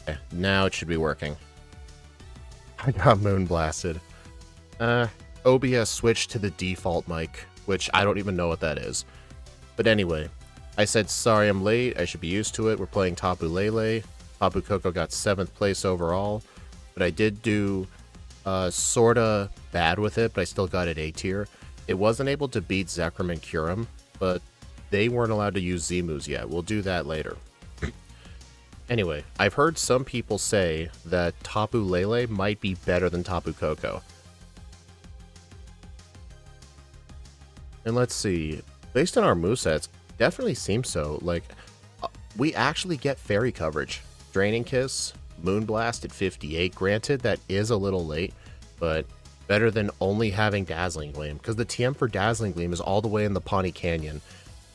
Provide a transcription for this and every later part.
Okay, now it should be working. I got moon blasted. OBS switched to the default mic, which I don't even know what that is. But anyway, I said sorry I'm late, I should be used to it. We're playing Tapu Lele. Tapu Koko got 7th place overall, but I did do sorta bad with it, but I still got it A tier. It wasn't able to beat Zekrom and Kyurem, but they weren't allowed to use Z-moves yet. We'll do that later. Anyway, I've heard some people say that Tapu Lele might be better than Tapu Koko. And let's see, based on our movesets, definitely seems so. Like, we actually get fairy coverage. Draining Kiss, Moonblast at 58. Granted, that is a little late, but better than only having Dazzling Gleam, because the TM for Dazzling Gleam is all the way in the Pawnee Canyon.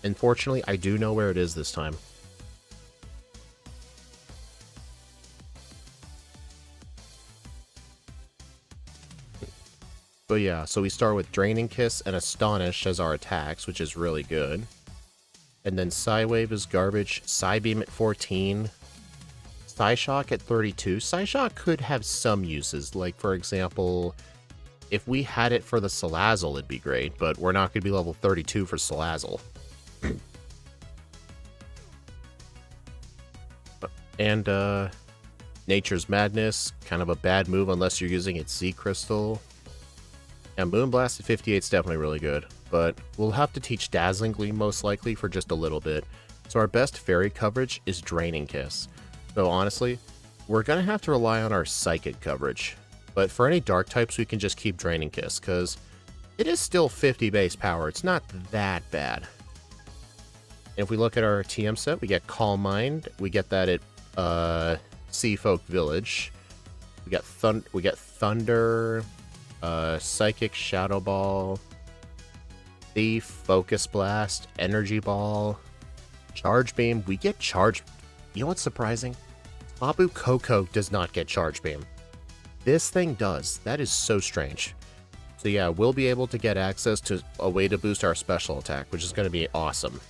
Unfortunately, I do know where it is this time. But yeah, so we start with Draining Kiss and Astonish as our attacks, which is really good. And then Psywave is garbage, Psybeam at 14, Psyshock at 32. Psyshock could have some uses, like for example, if we had it for the Salazzle it'd be great, but we're not going to be level 32 for Salazzle. And Nature's Madness, kind of a bad move unless you're using its Z Crystal. And Moonblast at 58 is definitely really good, but we'll have to teach Dazzling Gleam most likely for just a little bit. So our best fairy coverage is Draining Kiss. So honestly, we're going to have to rely on our Psychic coverage. But for any Dark types, we can just keep Draining Kiss, because it is still 50 base power. It's not that bad. And if we look at our TM set, we get Calm Mind. We get that at Sea Folk Village. We get Thunder... Psychic Shadow Ball, Thief, Focus Blast, Energy Ball, Charge Beam. We get Charge... You know what's surprising? Tapu Koko does not get Charge Beam. This thing does. That is so strange. So yeah, we'll be able to get access to a way to boost our special attack, which is going to be awesome.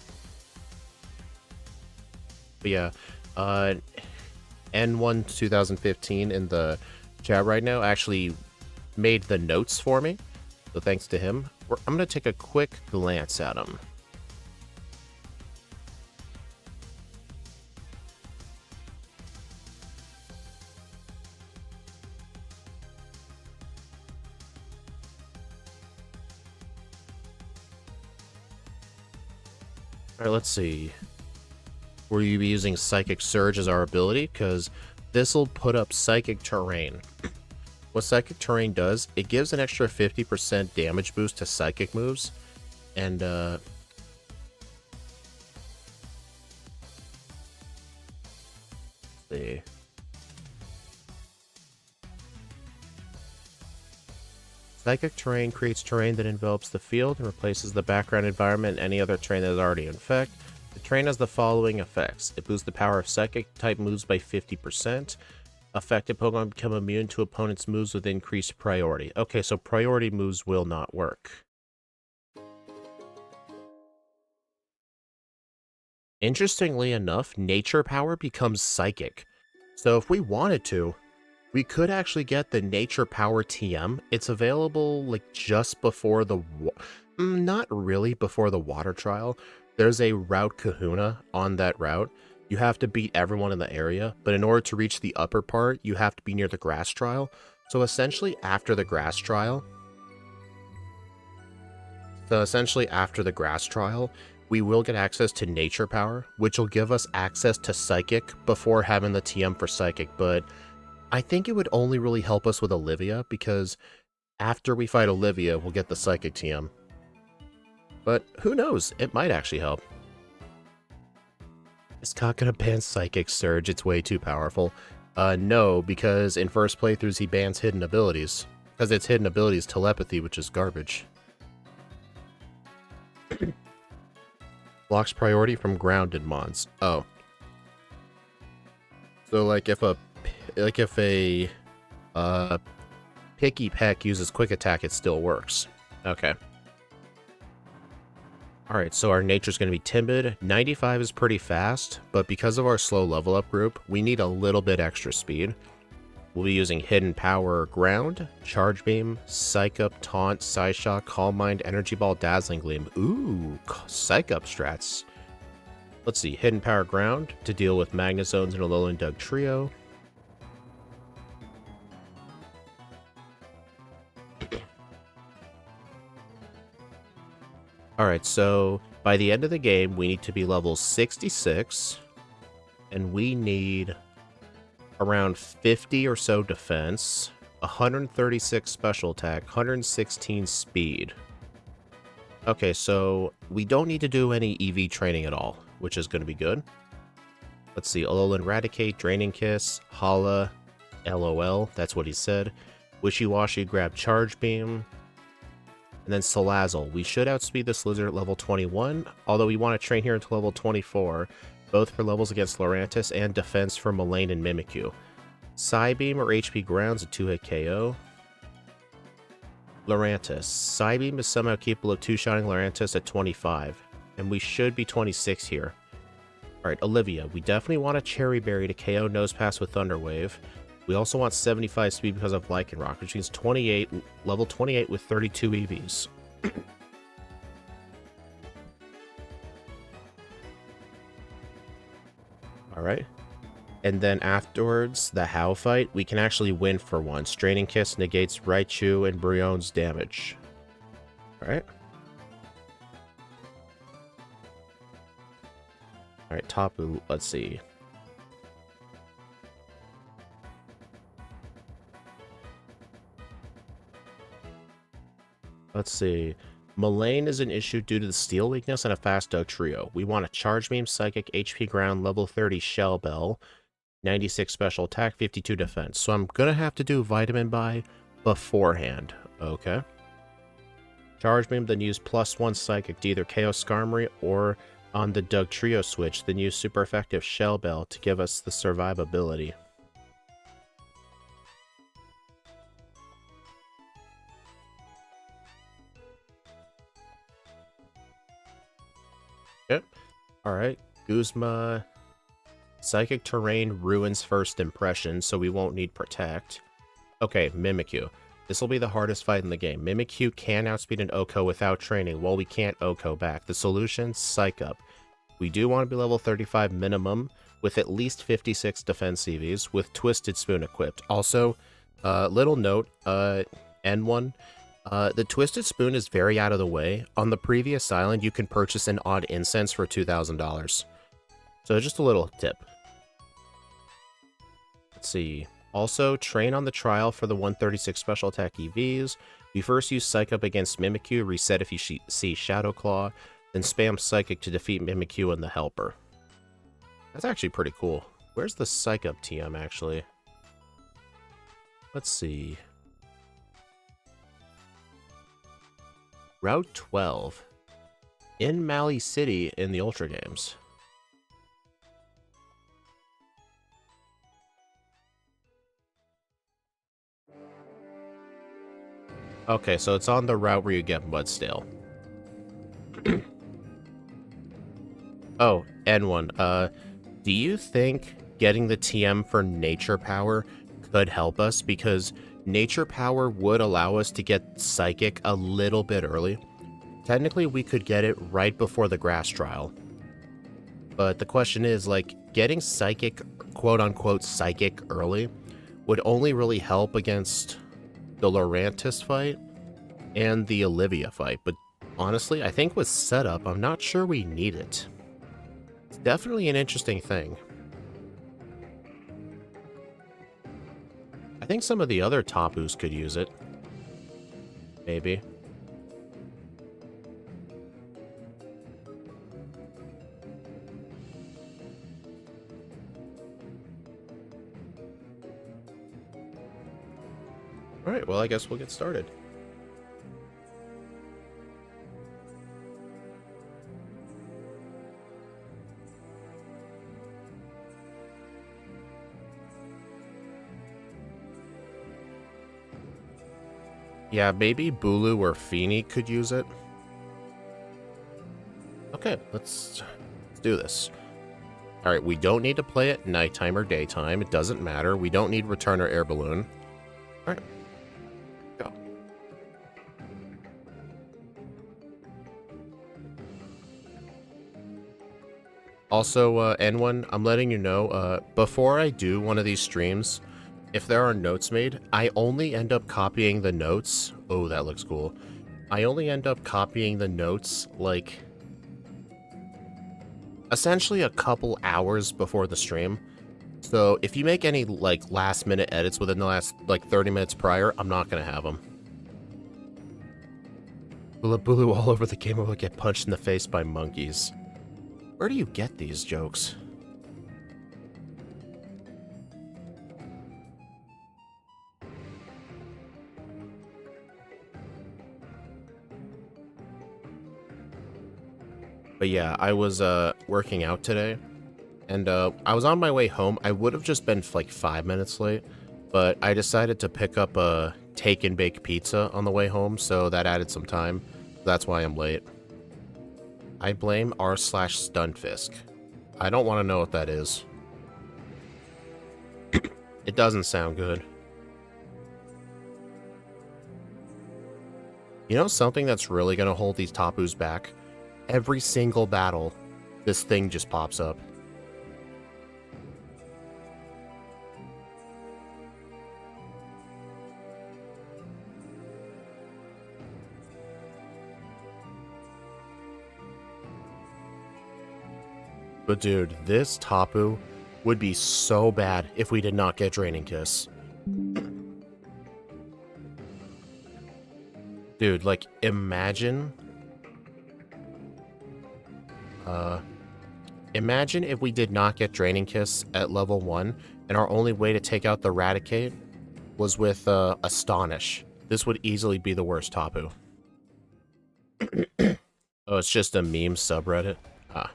But yeah, N1 2015 in the chat right now actually made the notes for me, so thanks to him. I'm going to take a quick glance at them. Alright, let's see. Will you be using Psychic Surge as our ability? Because this will put up Psychic Terrain. What Psychic Terrain does, it gives an extra 50% damage boost to Psychic moves, and let's see. Psychic Terrain creates terrain that envelops the field and replaces the background environment and any other terrain that is already in effect. The terrain has the following effects. It boosts the power of Psychic type moves by 50%. Affected Pokemon become immune to opponents' moves with increased priority. Okay, so priority moves will not work. Interestingly enough, Nature Power becomes Psychic. So if we wanted to, we could actually get the Nature Power TM. It's available like just before the... not really before the water trial. There's a Route Kahuna on that route. You have to beat everyone in the area, but in order to reach the upper part, you have to be near the grass trial. So essentially after the grass trial, we will get access to Nature Power, which will give us access to Psychic before having the TM for Psychic, but I think it would only really help us with Olivia, because after we fight Olivia, we'll get the Psychic TM. But who knows, it might actually help. Is Scott gonna ban Psychic Surge? It's way too powerful. No, because in first playthroughs he bans hidden abilities. Because its hidden ability is Telepathy, which is garbage. Blocks priority from grounded mons. Oh. So like if a Picky Peck uses Quick Attack, it still works. Okay. Alright, so our nature's going to be timid. 95 is pretty fast, but because of our slow level up group, we need a little bit extra speed. We'll be using Hidden Power, Ground, Charge Beam, Psych Up, Taunt, Side Shot, Calm Mind, Energy Ball, Dazzling Gleam. Ooh, Psych Up strats. Let's see, Hidden Power, Ground to deal with Magnet Zones in a Alolan Doug trio. Alright, so by the end of the game, we need to be level 66, and we need around 50 or so defense, 136 special attack, 116 speed. Okay, so we don't need to do any EV training at all, which is going to be good. Let's see, Alolan Eradicate, Draining Kiss, Hala, LOL, that's what he said. Wishy-Washy, grab Charge Beam. And then Salazzle. We should outspeed this lizard at level 21, although we want to train here until level 24, both for levels against Lurantis and defense for Molayne and Mimikyu. Psybeam or HP Ground's a 2-hit KO. Lurantis. Psybeam is somehow capable of two-shotting Lurantis at 25, and we should be 26 here. Alright, Olivia. We definitely want a Cherry Berry to KO Nosepass with Thunder Wave. We also want 75 speed because of Lycanroc, which means 28, level 28 with 32 EVs. Alright. And then afterwards, the How fight, we can actually win for once. Draining Kiss negates Raichu and Brionne's damage. Alright. Alright, Tapu, let's see. Let's see. Molayne is an issue due to the Steel weakness and a fast Doug trio. We want a Charge Beam, Psychic, HP Ground, level 30 Shell Bell, 96 special attack, 52 defense. So I'm gonna have to do Vitamin Buy beforehand. Okay. Charge Beam, then use +1 Psychic to either KO Skarmory or on the Doug trio switch, then use super effective Shell Bell to give us the survivability. Yep. Alright. Guzma. Psychic Terrain ruins first impression, so we won't need Protect. Okay, Mimikyu. This will be the hardest fight in the game. Mimikyu can outspeed an OHKO without training, while we can't OHKO back. The solution? Psych Up. We do want to be level 35 minimum, with at least 56 defense CVs, with Twisted Spoon equipped. Also, little note, N1, the Twisted Spoon is very out of the way. On the previous island, you can purchase an odd incense for $2,000. So just a little tip. Let's see. Also, train on the trial for the 136 special attack EVs. We first use Psych Up against Mimikyu, reset if you see Shadow Claw, then spam Psychic to defeat Mimikyu and the Helper. That's actually pretty cool. Where's the Psych Up TM, actually? Let's see. Route 12. In Mali City in the Ultra Games. Okay, so it's on the route where you get Mudstale. Oh, N1. Do you think getting the TM for Nature Power could help us? Because Nature Power would allow us to get Psychic a little bit early. Technically, we could get it right before the Grass Trial. But the question is, like, getting Psychic, quote-unquote, Psychic early would only really help against the Lurantis fight and the Olivia fight. But honestly, I think with setup, I'm not sure we need it. It's definitely an interesting thing. I think some of the other Tapus could use it. Maybe. Alright, well, I guess we'll get started. Yeah, maybe Bulu or Feeny could use it. Okay, let's do this. Alright, we don't need to play at nighttime or daytime. It doesn't matter. We don't need return or air balloon. Alright. Go. Also, N1, I'm letting you know, before I do one of these streams, if there are notes made, I only end up copying the notes. Oh, that looks cool. I only end up copying the notes, like, essentially a couple hours before the stream. So if you make any, like, last-minute edits within the last, like, 30 minutes prior, I'm not gonna have them. Bulu all over the game will get punched in the face by monkeys. Where do you get these jokes? But yeah, I was working out today, and I was on my way home. I would have just been like 5 minutes late, but I decided to pick up a take and bake pizza on the way home, so that added some time. That's why I'm late. I blame r/Stunfisk. I don't want to know what that is. It doesn't sound good. You know something that's really going to hold these Tapus back? Every single battle, this thing just pops up. But dude, this Tapu would be so bad if we did not get Draining Kiss. Dude, like, imagine... imagine if we did not get Draining Kiss at level 1, and our only way to take out the Raticate was with, Astonish. This would easily be the worst Tapu. Oh, it's just a meme subreddit? Ah.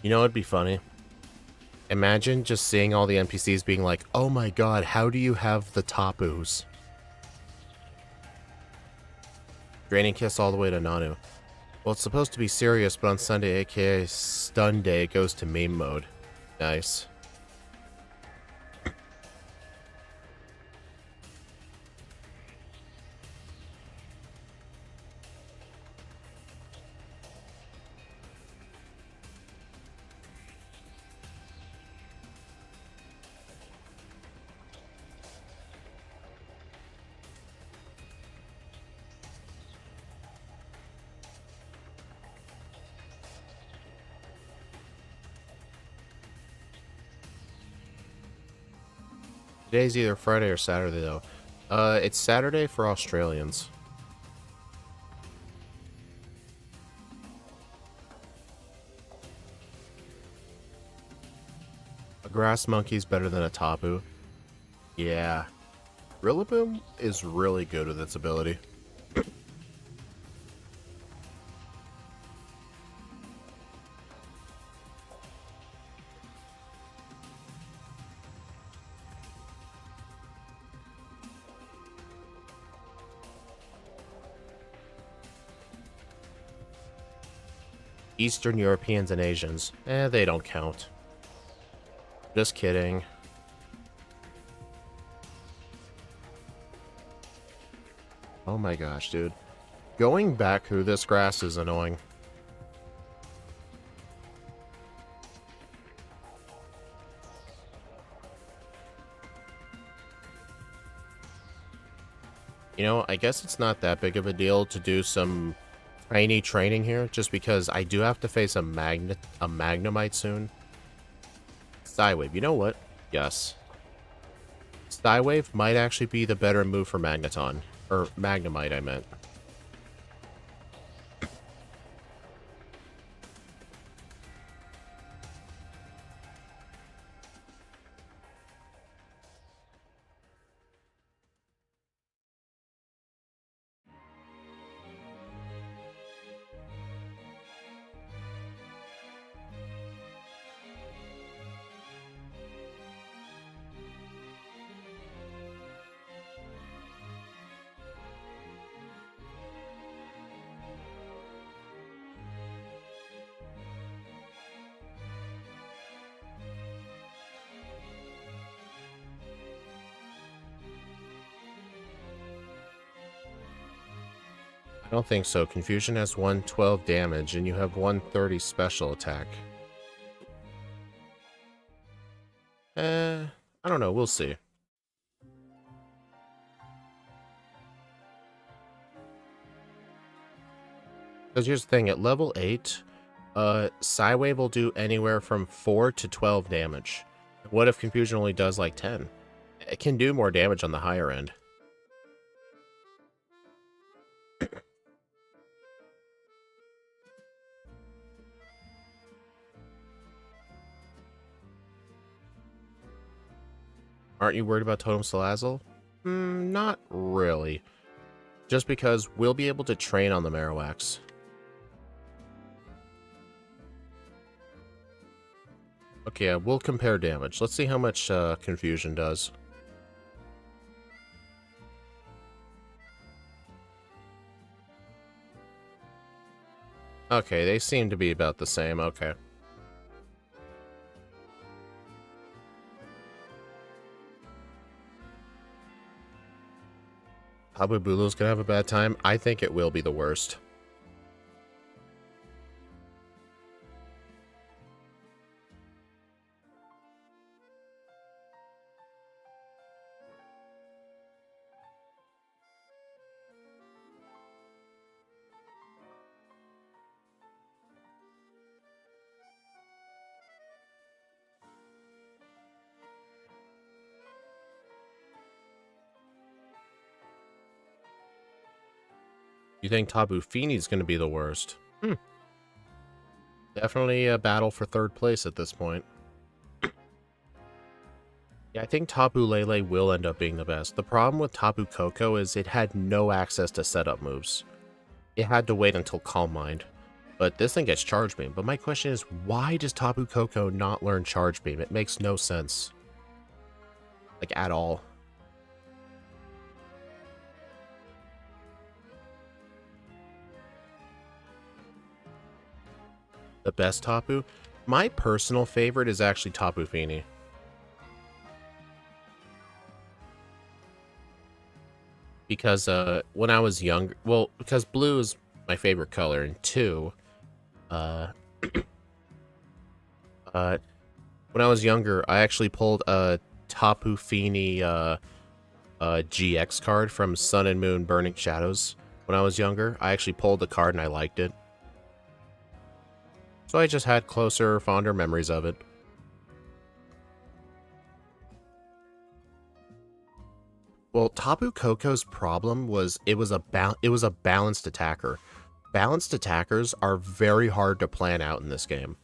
You know what'd be funny? Imagine just seeing all the NPCs being like, oh my god, how do you have the Tapus? Draining Kiss all the way to Nanu. Well, it's supposed to be serious, but on Sunday, aka Stun Day, it goes to meme mode. Nice. Today's either Friday or Saturday, though. It's Saturday for Australians. A grass monkey's better than a Tapu. Yeah. Rillaboom is really good with its ability. Eastern Europeans and Asians. They don't count. Just kidding. Oh my gosh, dude. Going back through this grass is annoying. You know, I guess it's not that big of a deal to do some tiny training here, just because I do have to face a Magnemite soon. Psywave, you know what? Yes. Psywave might actually be the better move for Magneton. Or Magnemite, I meant. I don't think so. Confusion has 112 damage, and you have 130 special attack. I don't know. We'll see. Because here's the thing. At level 8, Psywave will do anywhere from 4 to 12 damage. What if Confusion only does like 10? It can do more damage on the higher end. Aren't you worried about Totem Salazzle? Not really. Just because we'll be able to train on the Marowaks. Okay, we'll compare damage. Let's see how much Confusion does. Okay, they seem to be about the same. Okay. Tapu Bulu's gonna have a bad time. I think it will be the worst. You think Tapu Fini's gonna be the worst? Definitely a battle for third place at this point. Yeah, I think Tapu Lele will end up being the best. The problem with Tapu Koko is it had no access to setup moves. It had to wait until Calm Mind. But this thing gets Charge Beam. But my question is, why does Tapu Koko not learn Charge Beam? It makes no sense. Like, at all. The best Tapu? My personal favorite is actually Tapu Fini. Because when I was younger, well, because blue is my favorite color, and 2, when I was younger, I actually pulled a Tapu Fini GX card from Sun and Moon Burning Shadows. When I was younger, I actually pulled the card and I liked it. So I just had closer, fonder memories of it. Well, Tapu Koko's problem was it was a balanced attacker. Balanced attackers are very hard to plan out in this game.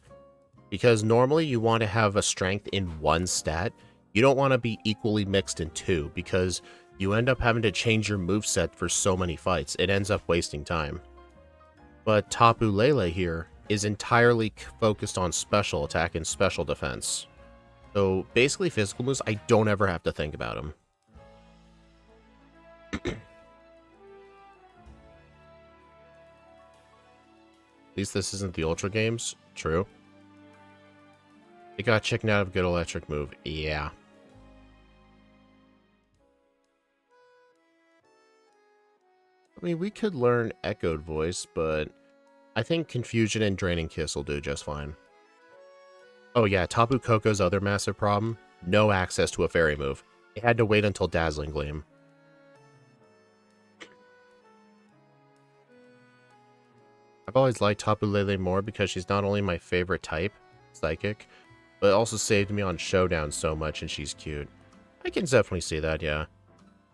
Because normally you want to have a strength in one stat. You don't want to be equally mixed in 2 because you end up having to change your moveset for so many fights. It ends up wasting time. But Tapu Lele here is entirely focused on special attack and special defense. So basically physical moves, I don't ever have to think about them. At least this isn't the Ultra games. True. It got chickened out of a good electric move. Yeah. I mean, we could learn Echoed Voice, but I think Confusion and Draining Kiss will do just fine. Oh yeah, Tapu Koko's other massive problem, no access to a fairy move. It had to wait until Dazzling Gleam. I've always liked Tapu Lele more because she's not only my favorite type, Psychic, but also saved me on Showdown so much and she's cute. I can definitely see that, yeah.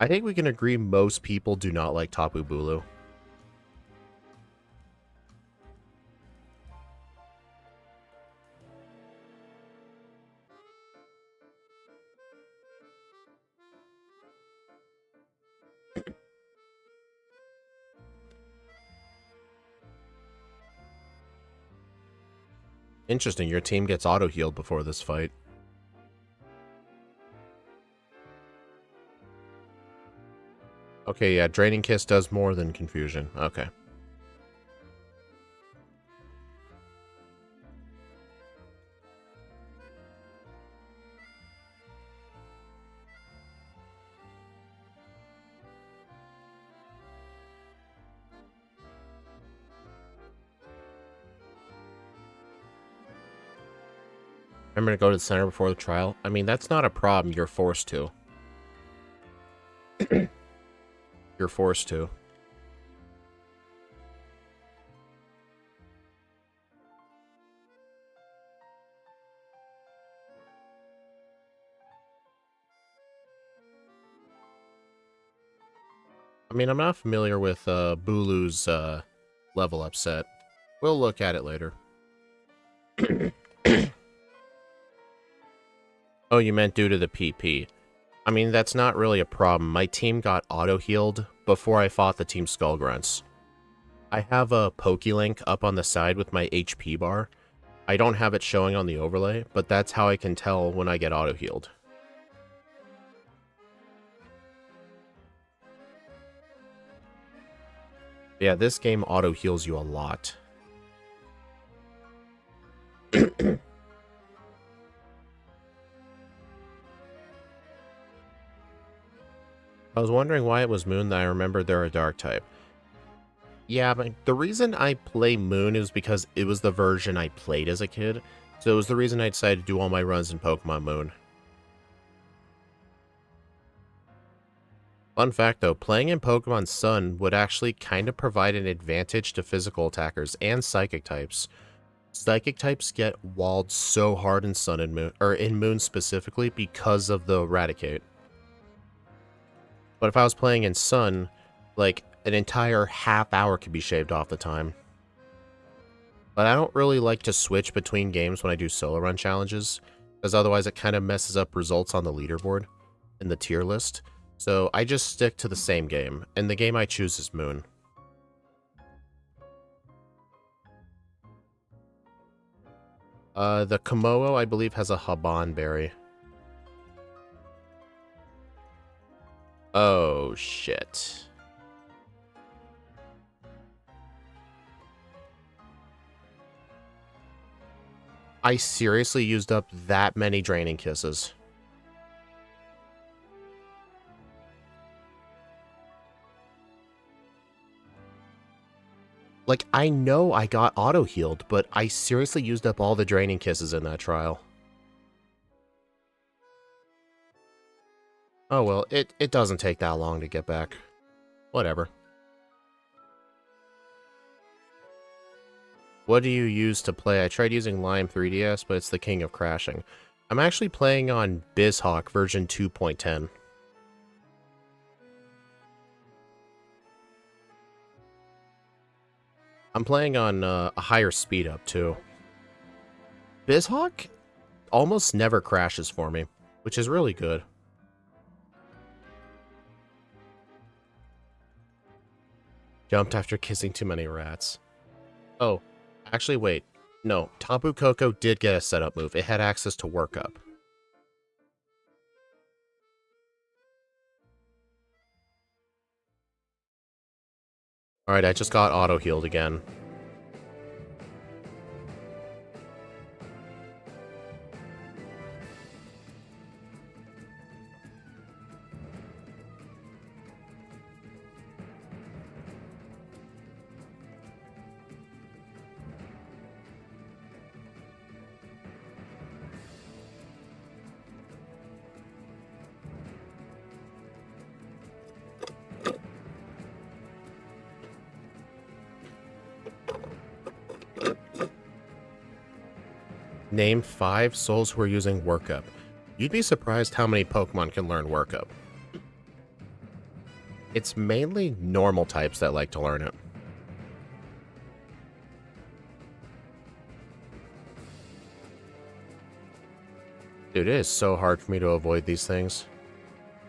I think we can agree most people do not like Tapu Bulu. Interesting, your team gets auto-healed before this fight. Okay, yeah, Draining Kiss does more than Confusion. Okay. Remember to go to the center before the trial? I mean, that's not a problem. You're forced to. You're forced to. I mean, I'm not familiar with Bulu's level up set. We'll look at it later. Oh, you meant due to the PP. I mean, that's not really a problem. My team got auto-healed before I fought the Team Skullgrunts. I have a Pokélink up on the side with my HP bar. I don't have it showing on the overlay, but that's how I can tell when I get auto-healed. Yeah, this game auto-heals you a lot. I was wondering why it was Moon that I remembered they're a Dark type. Yeah, but the reason I play Moon is because it was the version I played as a kid, so it was the reason I decided to do all my runs in Pokemon Moon. Fun fact though, playing in Pokemon Sun would actually kind of provide an advantage to physical attackers and Psychic types. Psychic types get walled so hard in Sun and Moon, or in Moon specifically, because of the Eradicate. But if I was playing in Sun, like, an entire half hour could be shaved off the time. But I don't really like to switch between games when I do solo run challenges, because otherwise it kind of messes up results on the leaderboard in the tier list. So I just stick to the same game, and the game I choose is Moon. The Komodo, I believe, has a Haban berry. Oh, shit. I seriously used up that many Draining Kisses. Like, I know I got auto-healed, but I seriously used up all the Draining Kisses in that trial. Oh well, it doesn't take that long to get back. Whatever. What do you use to play? I tried using Lime 3DS, but it's the king of crashing. I'm actually playing on BizHawk version 2.10. I'm playing on a higher speed up, too. BizHawk almost never crashes for me, which is really good. Jumped after kissing too many rats. Oh, actually, wait. No, Tapu Koko did get a setup move. It had access to Workup. Alright, I just got auto-healed again. Name 5 souls who are using Workup. You'd be surprised how many Pokemon can learn Workup. It's mainly normal types that like to learn it. Dude, it is so hard for me to avoid these things.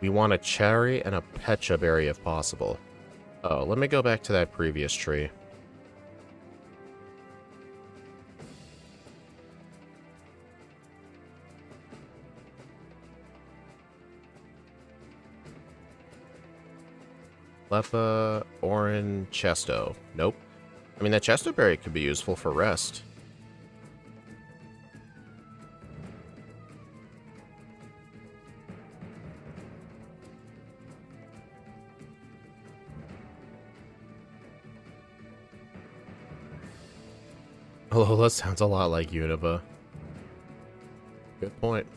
We want a cherry and a pecha berry if possible. Oh, let me go back to that previous tree. Lepa, Orin, Chesto. Nope. I mean, that Chesto berry could be useful for rest. Alola sounds a lot like Unova. Good point.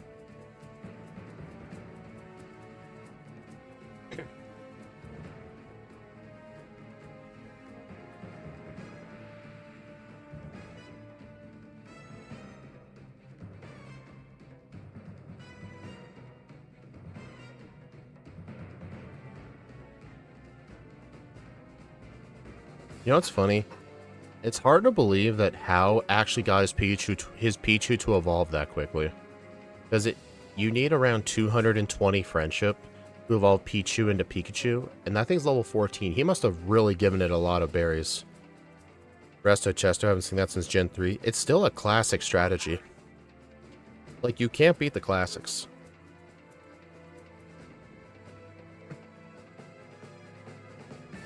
You know what's funny? It's hard to believe that Hao actually got his Pichu to evolve that quickly. Because you need around 220 friendship to evolve Pichu into Pikachu, and that thing's level 14. He must have really given it a lot of berries. Resto Chesto, I haven't seen that since Gen 3. It's still a classic strategy. Like, you can't beat the classics.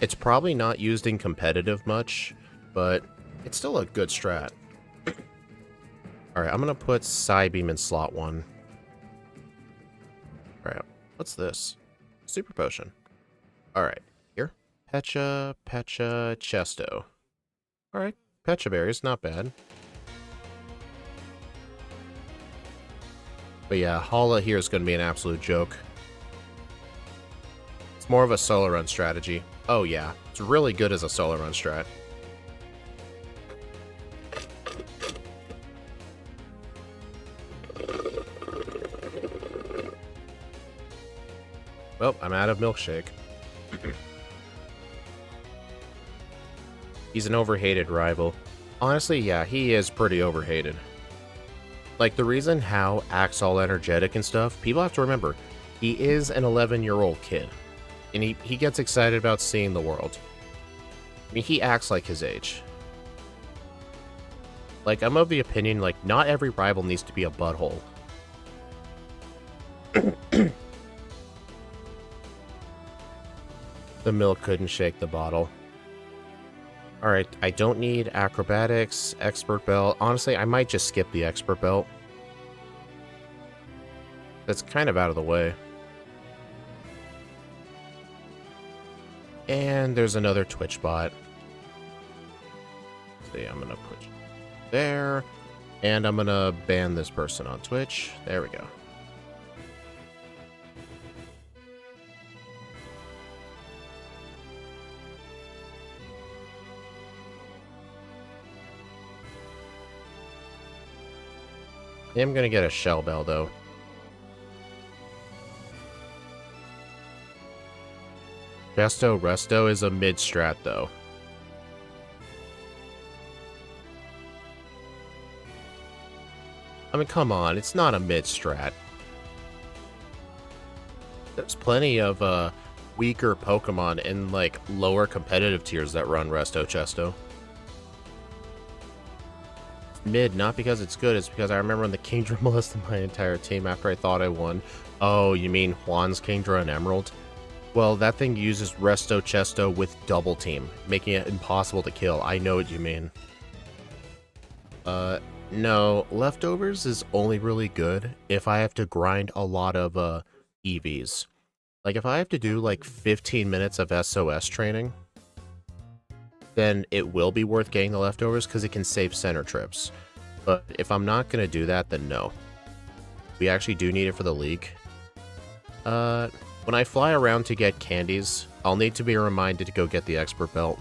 It's probably not used in competitive much, but it's still a good strat. Alright, I'm gonna put Psybeam in slot 1. Alright, what's this? Super Potion. Alright, here. Pecha, Chesto. Alright, Pecha Berries, not bad. But yeah, Hala here is gonna be an absolute joke. It's more of a solo run strategy. Oh yeah, it's really good as a solo run strat. Well, I'm out of milkshake. He's an overhated rival. Honestly, yeah, he is pretty overhated. Like, the reason Hao acts all energetic and stuff, people have to remember, he is an 11-year-old kid. And he gets excited about seeing the world. I mean, he acts like his age. Like, I'm of the opinion, like, not every rival needs to be a butthole. The milk couldn't shake the bottle. Alright, I don't need acrobatics, expert belt. Honestly, I might just skip the expert belt. That's kind of out of the way. And there's another Twitch bot. See, I'm gonna put you there. And I'm gonna ban this person on Twitch. There we go. I am gonna get a Shell Bell, though. Resto is a mid-strat, though. I mean, come on, it's not a mid-strat. There's plenty of weaker Pokemon in, like, lower competitive tiers that run Resto Chesto. Mid, not because it's good, it's because I remember when the Kingdra molested my entire team after I thought I won. Oh, you mean Juan's Kingdra and Emerald? Well, that thing uses Resto Chesto with double team, making it impossible to kill. I know what you mean. No, Leftovers is only really good if I have to grind a lot of EVs. Like, if I have to do like 15 minutes of SOS training, then it will be worth getting the Leftovers because it can save center trips. But if I'm not going to do that, then no. We actually do need it for the league. When I fly around to get candies, I'll need to be reminded to go get the expert belt.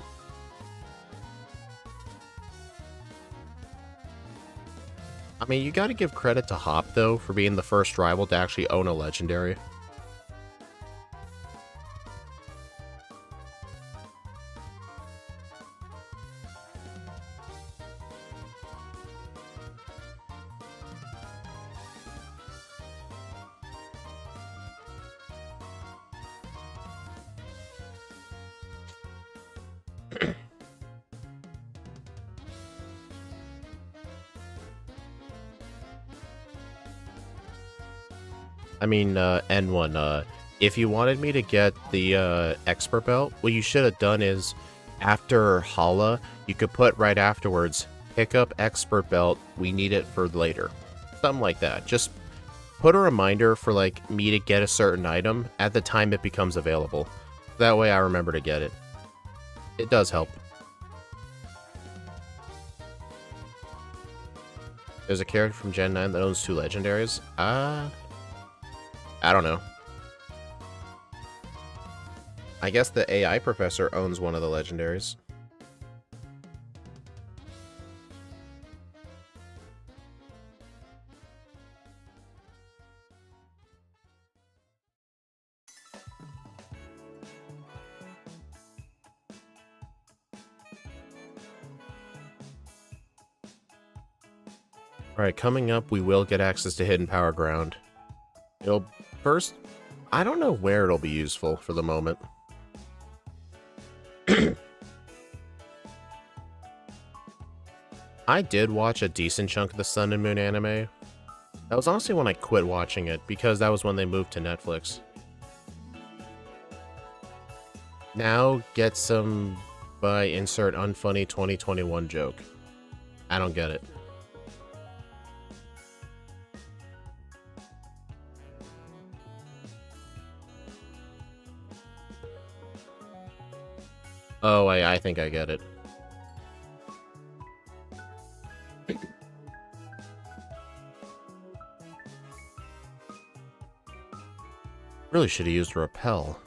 I mean, you gotta give credit to Hop, though, for being the first rival to actually own a legendary. I mean, N1, if you wanted me to get the expert belt, what you should have done is, after Hala, you could put right afterwards, pick up expert belt, we need it for later. Something like that. Just put a reminder for, like, me to get a certain item at the time it becomes available. That way I remember to get it. It does help. There's a character from Gen 9 that owns 2 legendaries. I don't know. I guess the AI professor owns one of the legendaries. Alright, coming up, we will get access to Hidden Power Ground. It'll first... I don't know where it'll be useful for the moment. I did watch a decent chunk of the Sun and Moon anime. That was honestly when I quit watching it, because that was when they moved to Netflix. Now, get some by insert unfunny 2021 joke. I don't get it. Oh, I think I get it. Really should have used repel.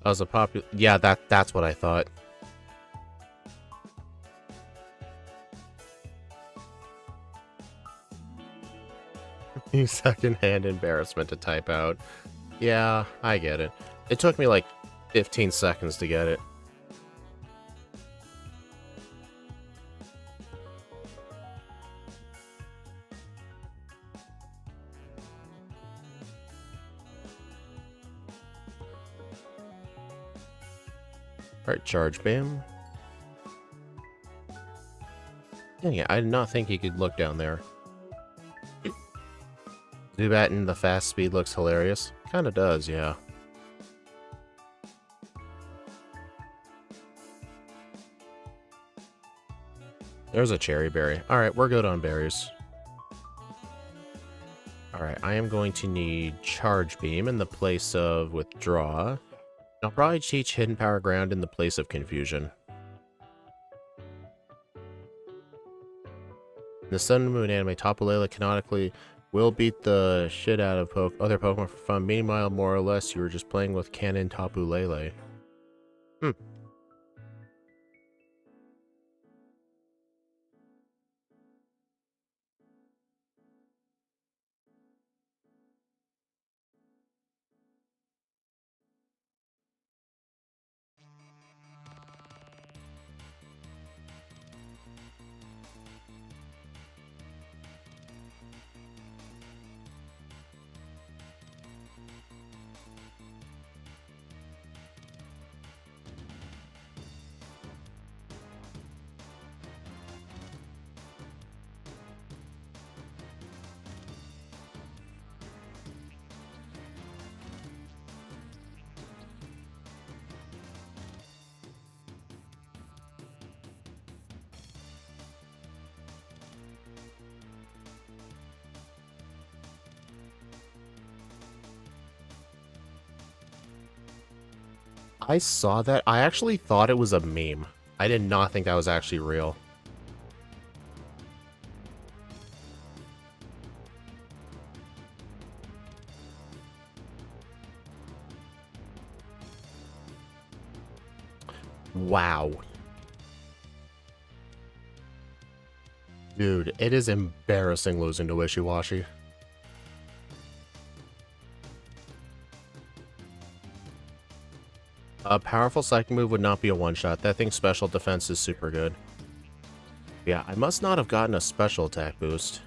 That was a popular... Yeah, that's what I thought. Secondhand embarrassment to type out. Yeah, I get it. It took me like 15 seconds to get it. Alright, charge beam. Yeah, I did not think he could look down there. Zubat in the fast speed looks hilarious. Kinda does, yeah. There's a cherry berry. Alright, we're good on berries. Alright, I am going to need charge beam in the place of withdraw. I'll probably teach Hidden Power Ground in the place of confusion. In the Sun and Moon anime, Tapu Lele canonically will beat the shit out of other Pokemon for fun. Meanwhile, more or less, you were just playing with canon Tapu Lele. I saw that. I actually thought it was a meme. I did not think that was actually real. Wow. Dude, it is embarrassing losing to Wishy-Washy. A powerful psychic move would not be a one-shot. That thing's special defense is super good. Yeah, I must not have gotten a special attack boost.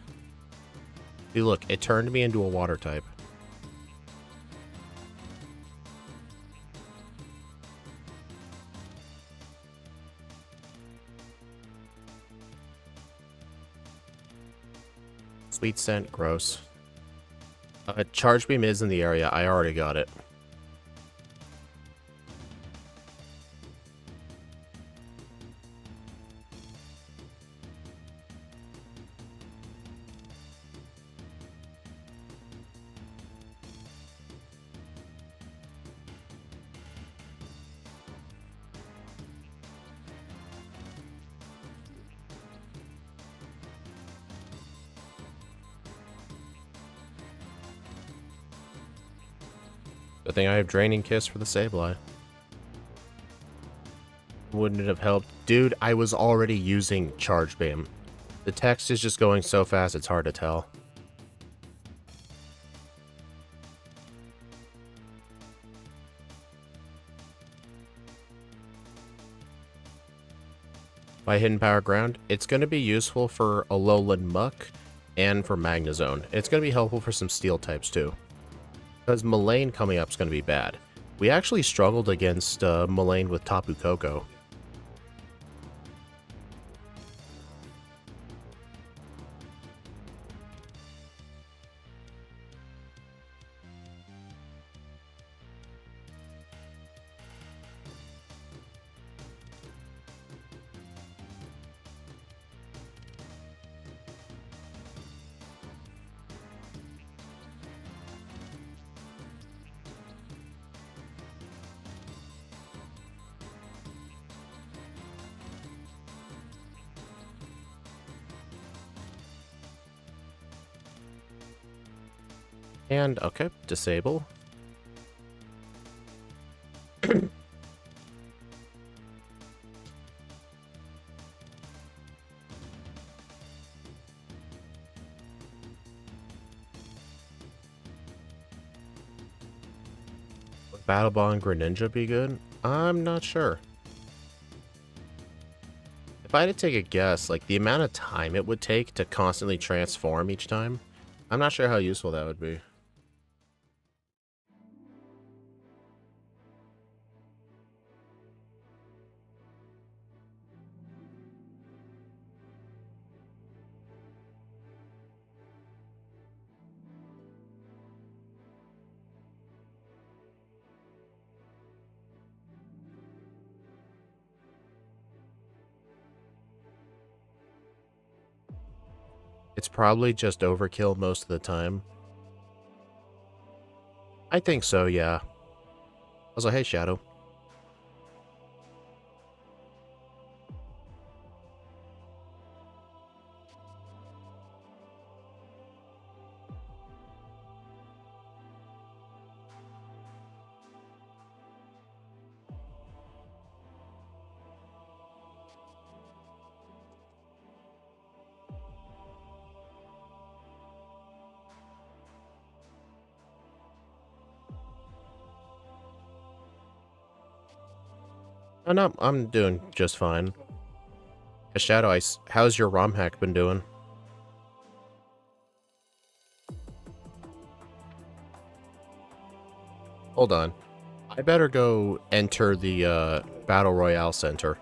See, look, it turned me into a water type. Sweet scent, gross. Charge beam is in the area. I already got it. Good thing I have Draining Kiss for the Sableye. Wouldn't it have helped? Dude, I was already using Charge Beam. The text is just going so fast it's hard to tell. By Hidden Power Ground, it's going to be useful for Alolan Muck and for Magnezone. It's going to be helpful for some Steel types too. Because Mullane coming up is going to be bad. We actually struggled against Mullane with Tapu Koko. And, okay, disable. Would Battle Ball and Greninja be good? I'm not sure. If I had to take a guess, like the amount of time it would take to constantly transform each time, I'm not sure how useful that would be. It's probably just overkill most of the time. I think so, yeah. Also, hey, Shadow. Oh, no, I'm doing just fine. Hey, Shadow, how's your ROM hack been doing? Hold on. I better go enter the Battle Royale Center.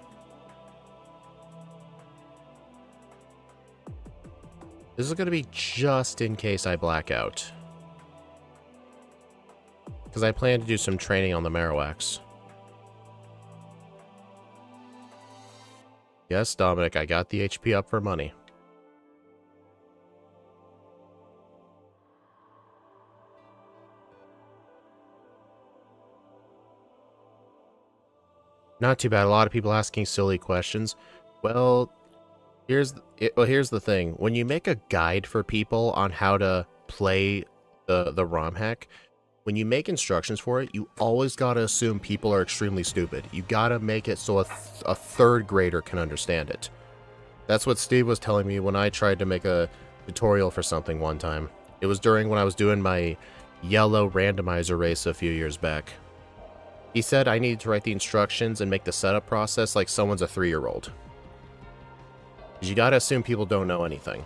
This is going to be just in case I black out. Because I plan to do some training on the Marowaks. Yes, Dominic, I got the HP up for money. Not too bad. A lot of people asking silly questions. Well, here's the thing. When you make a guide for people on how to play the ROM hack, when you make instructions for it, you always gotta assume people are extremely stupid. You gotta make it so a third grader can understand it. That's what Steve was telling me when I tried to make a tutorial for something one time. It was during when I was doing my yellow randomizer race a few years back. He said I needed to write the instructions and make the setup process like someone's a 3-year-old. Because you gotta assume people don't know anything.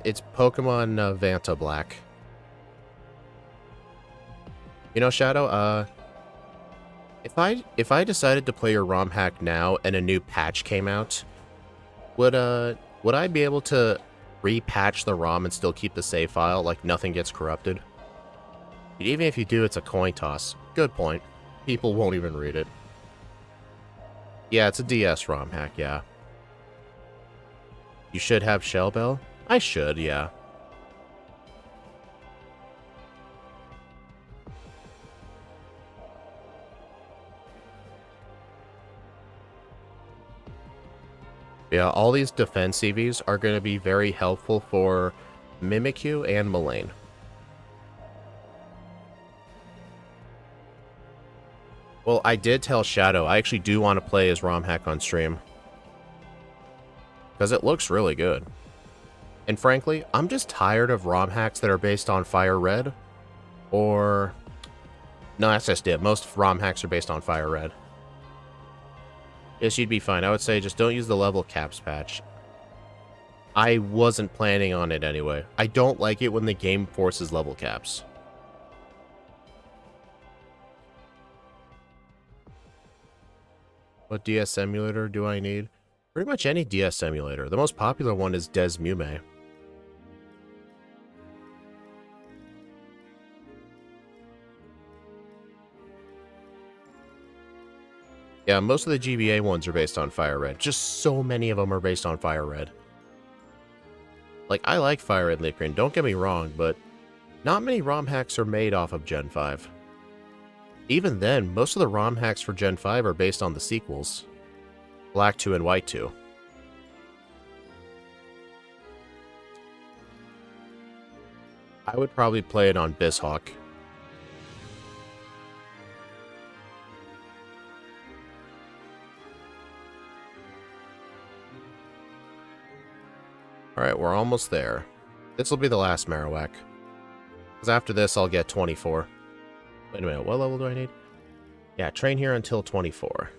It's Pokemon Vanta Black. You know, Shadow, if I decided to play your ROM hack now and a new patch came out, would I be able to repatch the ROM and still keep the save file, like nothing gets corrupted? Even if you do, it's a coin toss. Good point. People won't even read it. Yeah, it's a DS ROM hack, yeah. You should have Shell Bell? I should, yeah. Yeah, all these defense CVs are going to be very helpful for Mimikyu and Mullane. Well, I did tell Shadow I actually do want to play as ROM hack on stream. Because it looks really good. And frankly, I'm just tired of ROM hacks that are based on Fire Red. Or... no, that's just it. Most ROM hacks are based on Fire Red. Yes, you'd be fine. I would say just don't use the level caps patch. I wasn't planning on it anyway. I don't like it when the game forces level caps. What DS emulator do I need? Pretty much any DS emulator. The most popular one is Des Mume. Yeah, most of the GBA ones are based on Fire Red. Just so many of them are based on Fire Red. Like, I like Fire Red Licorice, don't get me wrong, but not many ROM hacks are made off of Gen 5. Even then, most of the ROM hacks for Gen 5 are based on the sequels. Black 2 and White 2. I would probably play it on Bizhawk. Alright, we're almost there. This will be the last Marowak. Because after this, I'll get 24. Wait a minute, what level do I need? Yeah, train here until 24.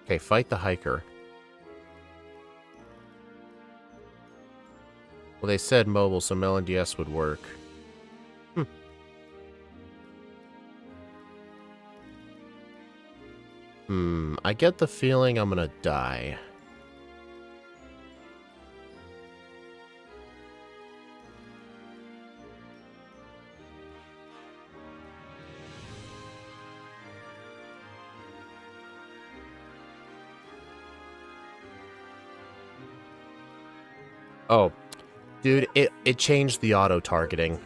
Okay, fight the hiker. Well, they said mobile, so Melon DS would work. I get the feeling I'm gonna die. Oh, dude, it changed the auto-targeting.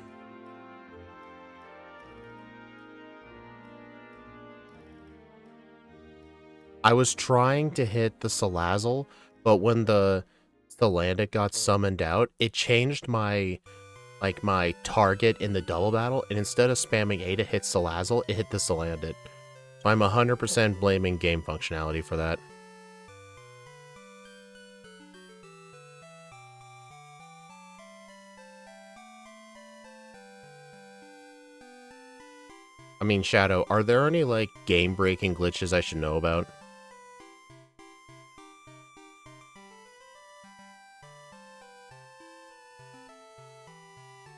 I was trying to hit the Salazzle, but when the Salandit got summoned out, it changed my target in the double battle, and instead of spamming A to hit Salazzle, it hit the Salandit. So I'm 100% blaming game functionality for that. I mean, Shadow, are there any, like, game-breaking glitches I should know about?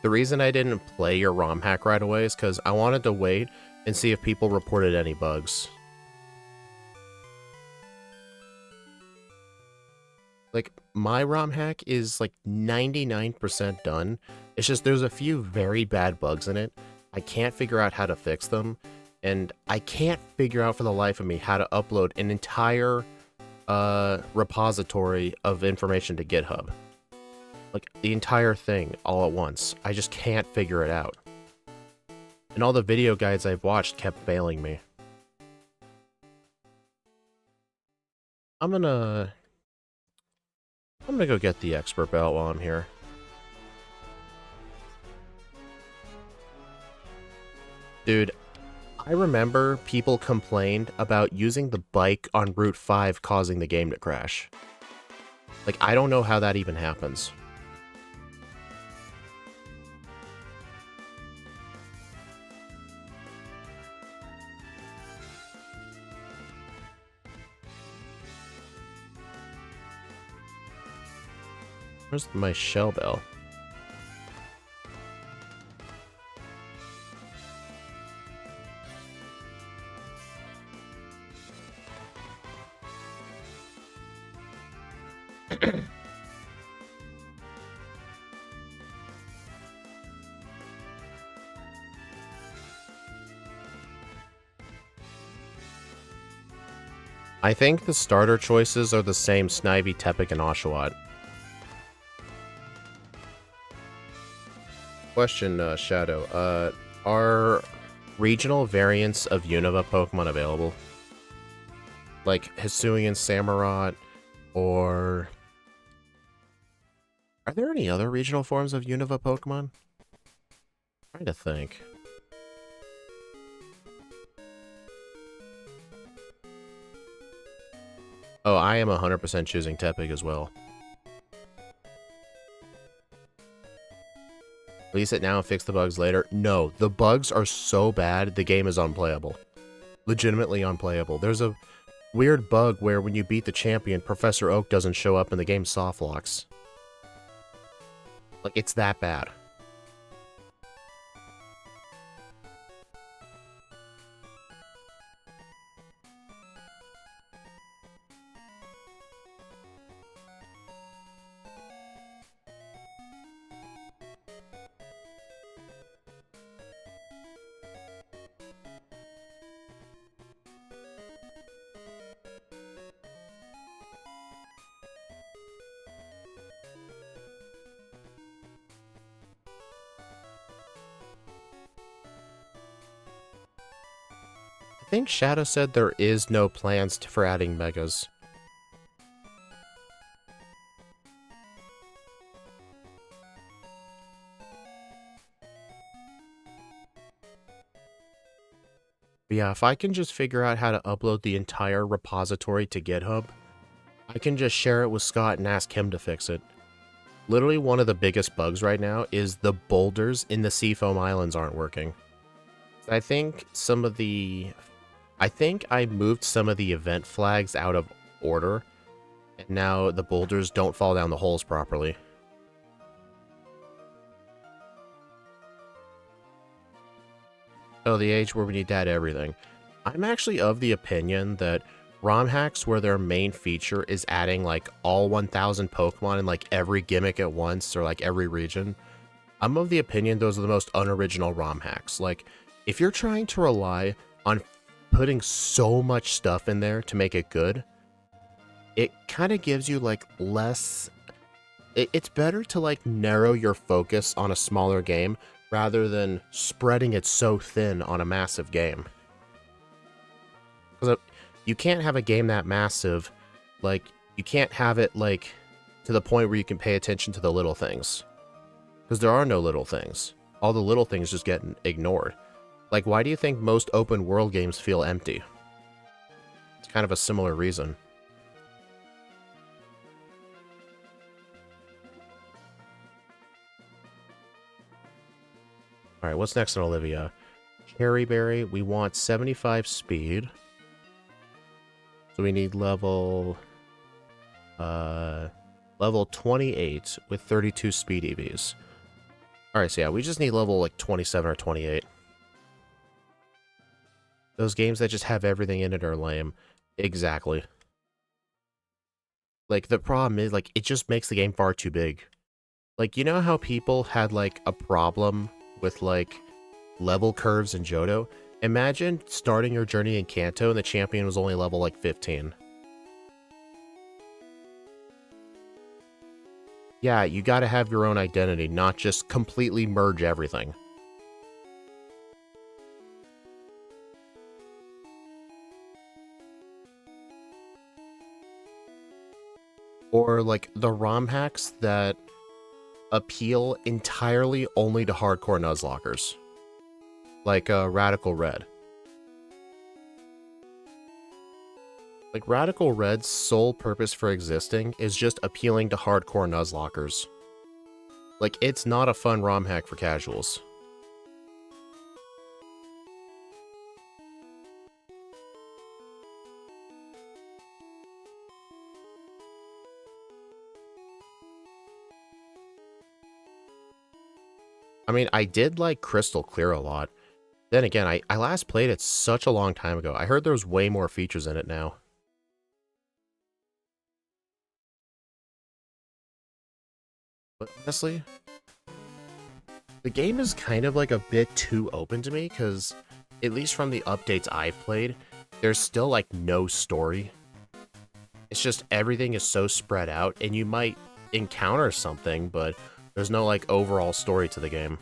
The reason I didn't play your ROM hack right away is because I wanted to wait and see if people reported any bugs. Like, my ROM hack is, like, 99% done. It's just there's a few very bad bugs in it. I can't figure out how to fix them, and I can't figure out for the life of me how to upload an entire repository of information to GitHub. Like, the entire thing all at once. I just can't figure it out. And all the video guides I've watched kept failing me. I'm gonna go get the expert belt while I'm here. Dude, I remember people complained about using the bike on Route 5 causing the game to crash. Like, I don't know how that even happens. Where's my shell bell? I think the starter choices are the same: Snivy, Tepig, and Oshawott. Question, Shadow. Are regional variants of Unova Pokemon available? Like Hisuian Samurott, or... Are there any other regional forms of Unova Pokemon? I'm trying to think. Oh, I am 100% choosing Tepig as well. Release it now and fix the bugs later. No, the bugs are so bad, the game is unplayable. Legitimately unplayable. There's a weird bug where when you beat the champion, Professor Oak doesn't show up and the game soft locks. Like, it's that bad. I think Shadow said there is no plans for adding Megas. But yeah, if I can just figure out how to upload the entire repository to GitHub, I can just share it with Scott and ask him to fix it. Literally one of the biggest bugs right now is the boulders in the Seafoam Islands aren't working. I think I moved some of the event flags out of order, and now the boulders don't fall down the holes properly. Oh, the age where we need to add everything. I'm actually of the opinion that ROM hacks where their main feature is adding like all 1,000 Pokemon in like every gimmick at once or like every region, I'm of the opinion those are the most unoriginal ROM hacks. Like, if you're trying to rely on putting so much stuff in there to make it good, it kind of gives you like less... It's better to like narrow your focus on a smaller game rather than spreading it so thin on a massive game. Because you can't have a game that massive, like, you can't have it like to the point where you can pay attention to the little things. Because there are no little things. All the little things just get ignored. Like, why do you think most open world games feel empty? It's kind of a similar reason. Alright, what's next on Olivia? Cherry Berry, we want 75 speed. So we need level 28 with 32 speed EVs. Alright, so yeah, we just need level like 27 or 28. Those games that just have everything in it are lame. Exactly. Like, the problem is, like, it just makes the game far too big. Like, you know how people had, like, a problem with, like, level curves in Johto? Imagine starting your journey in Kanto and the champion was only level, like, 15. Yeah, you gotta have your own identity, not just completely merge everything. Or like the ROM hacks that appeal entirely only to hardcore Nuzlockers. Like Radical Red. Like, Radical Red's sole purpose for existing is just appealing to hardcore Nuzlockers. Like, it's not a fun ROM hack for casuals. I mean, I did like Crystal Clear a lot. Then again, I last played it such a long time ago. I heard there's way more features in it now. But honestly, the game is kind of like a bit too open to me, because at least from the updates I've played, there's still like no story. It's just everything is so spread out, and you might encounter something, but there's no like overall story to the game.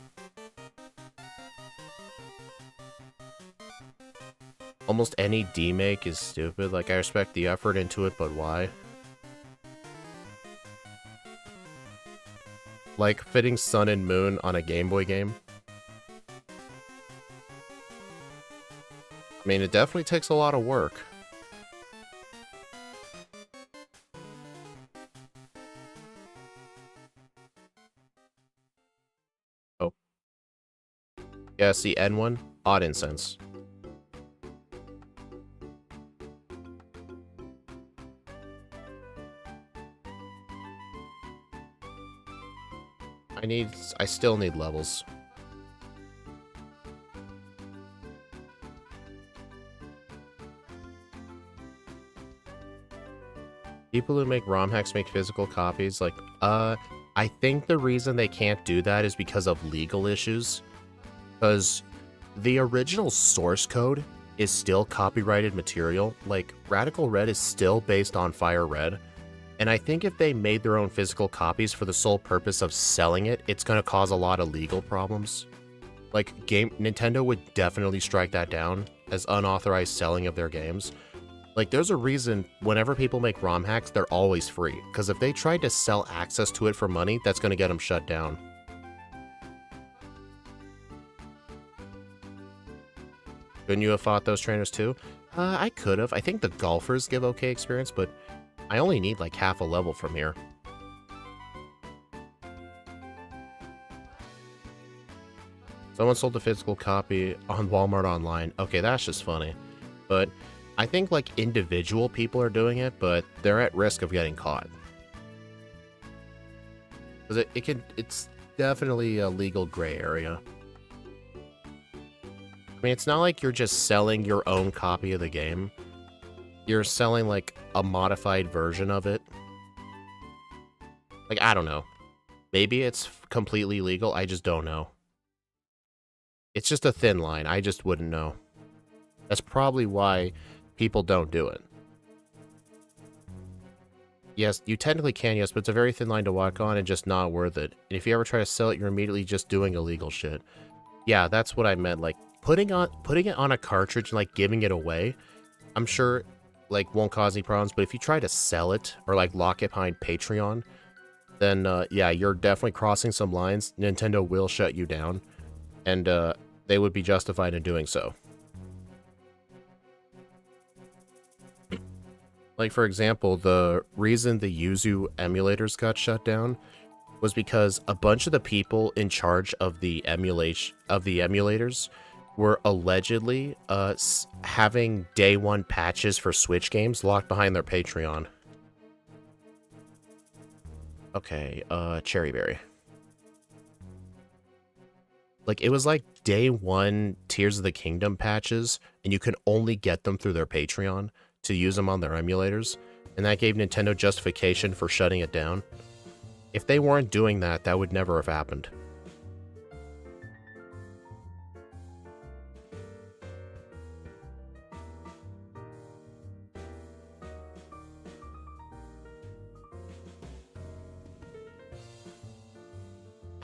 Almost any demake is stupid. Like, I respect the effort into it, but why? Like fitting Sun and Moon on a Game Boy game. I mean, it definitely takes a lot of work. Oh. Yeah, see, N1, Odd Incense. I still need levels. People who make ROM hacks make physical copies, like, I think the reason they can't do that is because of legal issues. Because the original source code is still copyrighted material. Like, Radical Red is still based on Fire Red. And I think if they made their own physical copies for the sole purpose of selling it, it's going to cause a lot of legal problems. Like, Nintendo would definitely strike that down as unauthorized selling of their games. Like, there's a reason whenever people make ROM hacks, they're always free. Because if they tried to sell access to it for money, that's going to get them shut down. Couldn't you have fought those trainers too? I could have. I think the golfers give okay experience, but I only need like half a level from here. Someone sold a physical copy on Walmart online. Okay, that's just funny. But I think like individual people are doing it, but they're at risk of getting caught. Because it's definitely a legal gray area. I mean, it's not like you're just selling your own copy of the game. You're selling like a modified version of it. Like, I don't know. Maybe it's completely legal. I just don't know. It's just a thin line. I just wouldn't know. That's probably why people don't do it. Yes, you technically can, yes, but it's a very thin line to walk on and just not worth it. And if you ever try to sell it, you're immediately just doing illegal shit. Yeah, that's what I meant. Like, putting it on a cartridge and like giving it away, I'm sure like won't cause any problems, but if you try to sell it or like lock it behind Patreon, then yeah, you're definitely crossing some lines. Nintendo will shut you down, and they would be justified in doing so. Like, for example, the reason the Yuzu emulators got shut down was because a bunch of the people in charge of the emulators were allegedly having day one patches for Switch games locked behind their Patreon. Okay, Cherry Berry. Like, it was like day one Tears of the Kingdom patches, and you can only get them through their Patreon to use them on their emulators, and that gave Nintendo justification for shutting it down. If they weren't doing that, that would never have happened.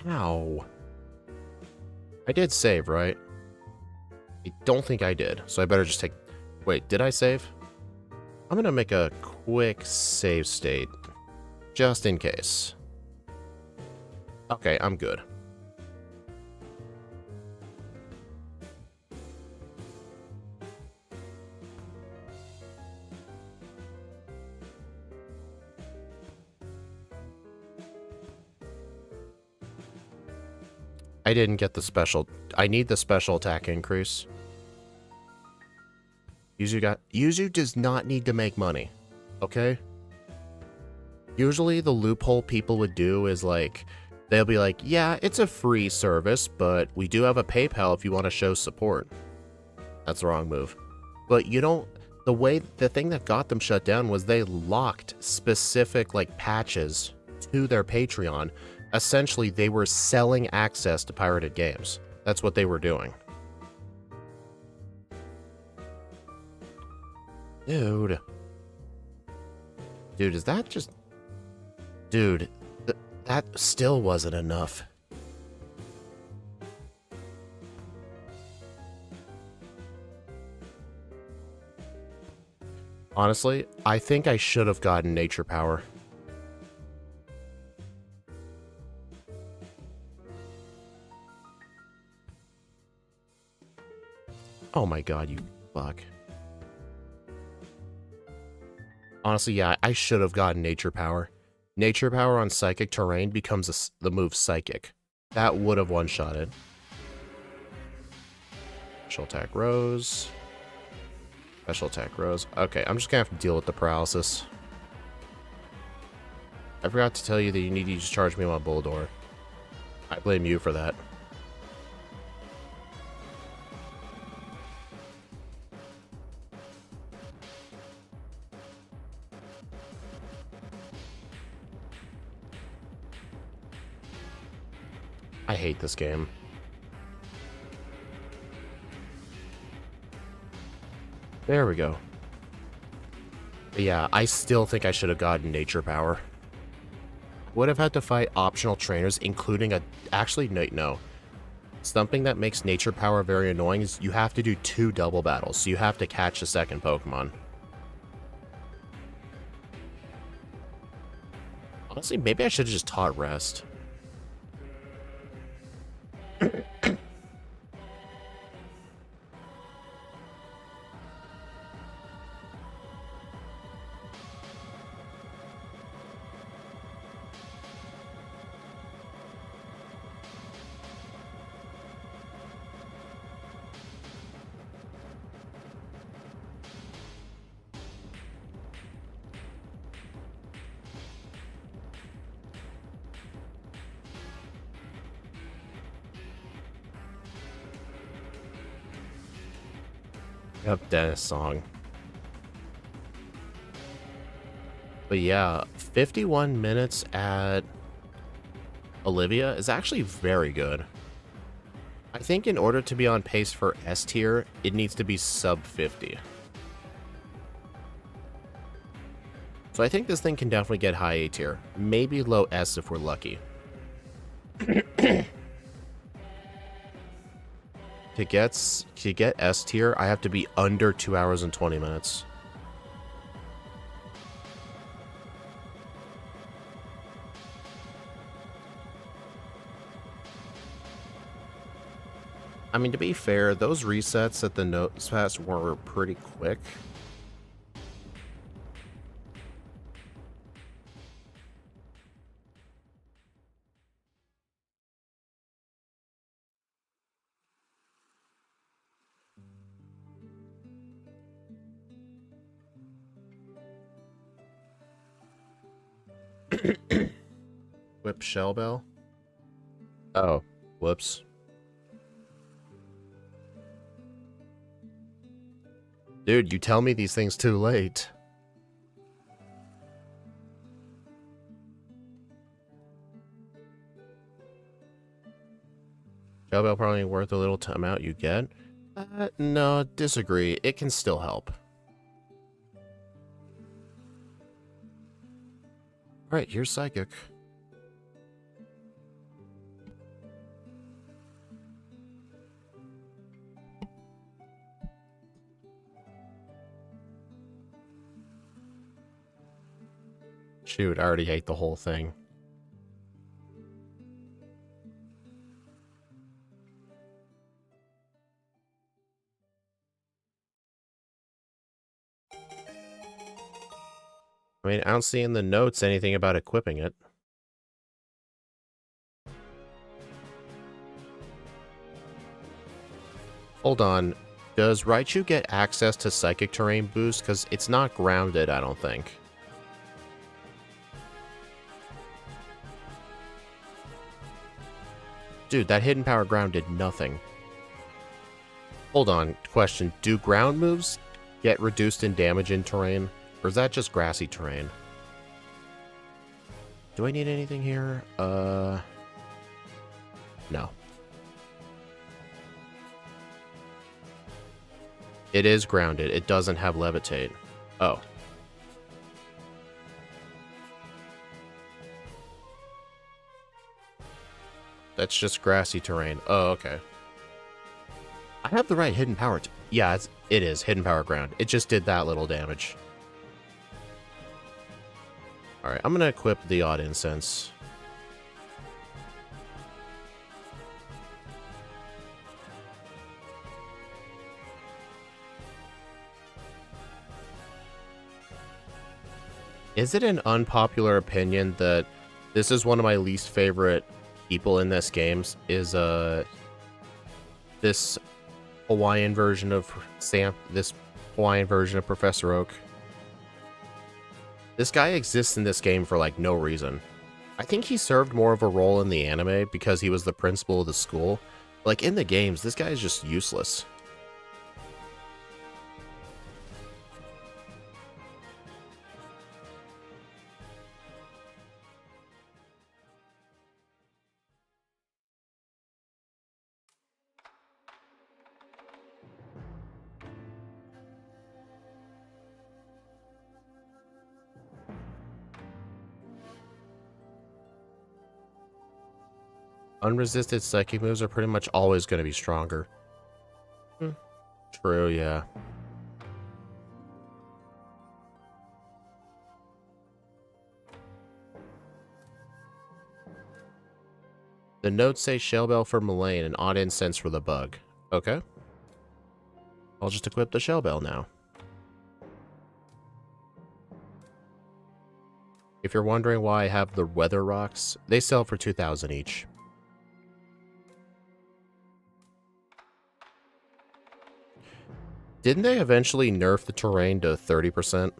Ow. I did save, right? I don't think I did, so I better just take... Wait, did I save? I'm gonna make a quick save state. Just in case. Okay, I'm good. I didn't get the special. I need the special attack increase. Yuzu does not need to make money. Okay? Usually the loophole people would do is like, they'll be like, yeah, it's a free service, but we do have a PayPal if you want to show support. That's the wrong move. But you don't, the thing that got them shut down was they locked specific like patches to their Patreon. Essentially, they were selling access to pirated games. That's what they were doing. Dude. Dude, is that just... Dude, that still wasn't enough. Honestly, I think I should have gotten Nature Power. Oh my god, you fuck. Honestly, yeah, I should have gotten Nature Power. Nature Power on Psychic Terrain becomes the move Psychic. That would have one-shotted. Special attack Rose. Special attack Rose. Okay, I'm just gonna have to deal with the paralysis. I forgot to tell you that you need to just charge me on Bulldor. I blame you for that. I hate this game. There we go. But yeah, I still think I should have gotten Nature Power. Would have had to fight optional trainers, including a... Actually, no. Something that makes Nature Power very annoying is you have to do 2 double battles, so you have to catch a second Pokemon. Honestly, maybe I should have just taught Rest. Yep, Dennis song. But yeah, 51 minutes at Olivia is actually very good. I think in order to be on pace for S tier, it needs to be sub 50. So I think this thing can definitely get high A tier. Maybe low S if we're lucky. To get S tier, I have to be under 2 hours and 20 minutes. I mean, to be fair, those resets at the Notes Pass were pretty quick. Whip Shell Bell? Oh, whoops. Dude, you tell me these things too late. Shell Bell probably worth a little amount you get. No, disagree. It can still help. Alright, here's Psychic. Shoot, I already hate the whole thing. I mean, I don't see in the notes anything about equipping it. Hold on. Does Raichu get access to Psychic Terrain boost? Because it's not grounded, I don't think. Dude, that Hidden Power Ground did nothing. Hold on. Question. Do ground moves get reduced in damage in terrain? Or is that just grassy terrain? Do I need anything here? No. It is grounded. It doesn't have levitate. Oh. That's just grassy terrain. Oh, okay. I have the right hidden power. Yeah, it is hidden power ground. It just did that little damage. Alright, I'm gonna equip the Odd Incense. Is it an unpopular opinion that this is one of my least favorite people in this game? Is this Hawaiian version of this Hawaiian version of Professor Oak? This guy exists in this game for like no reason. I think he served more of a role in the anime because he was the principal of the school. Like in the games, this guy is just useless. Unresisted psychic moves are pretty much always going to be stronger. True, yeah. The notes say Shell Bell for Mullane and Odd Incense for the bug. Okay. I'll just equip the Shell Bell now. If you're wondering why I have the Weather Rocks, they sell for 2,000 each. Didn't they eventually nerf the terrain to 30%?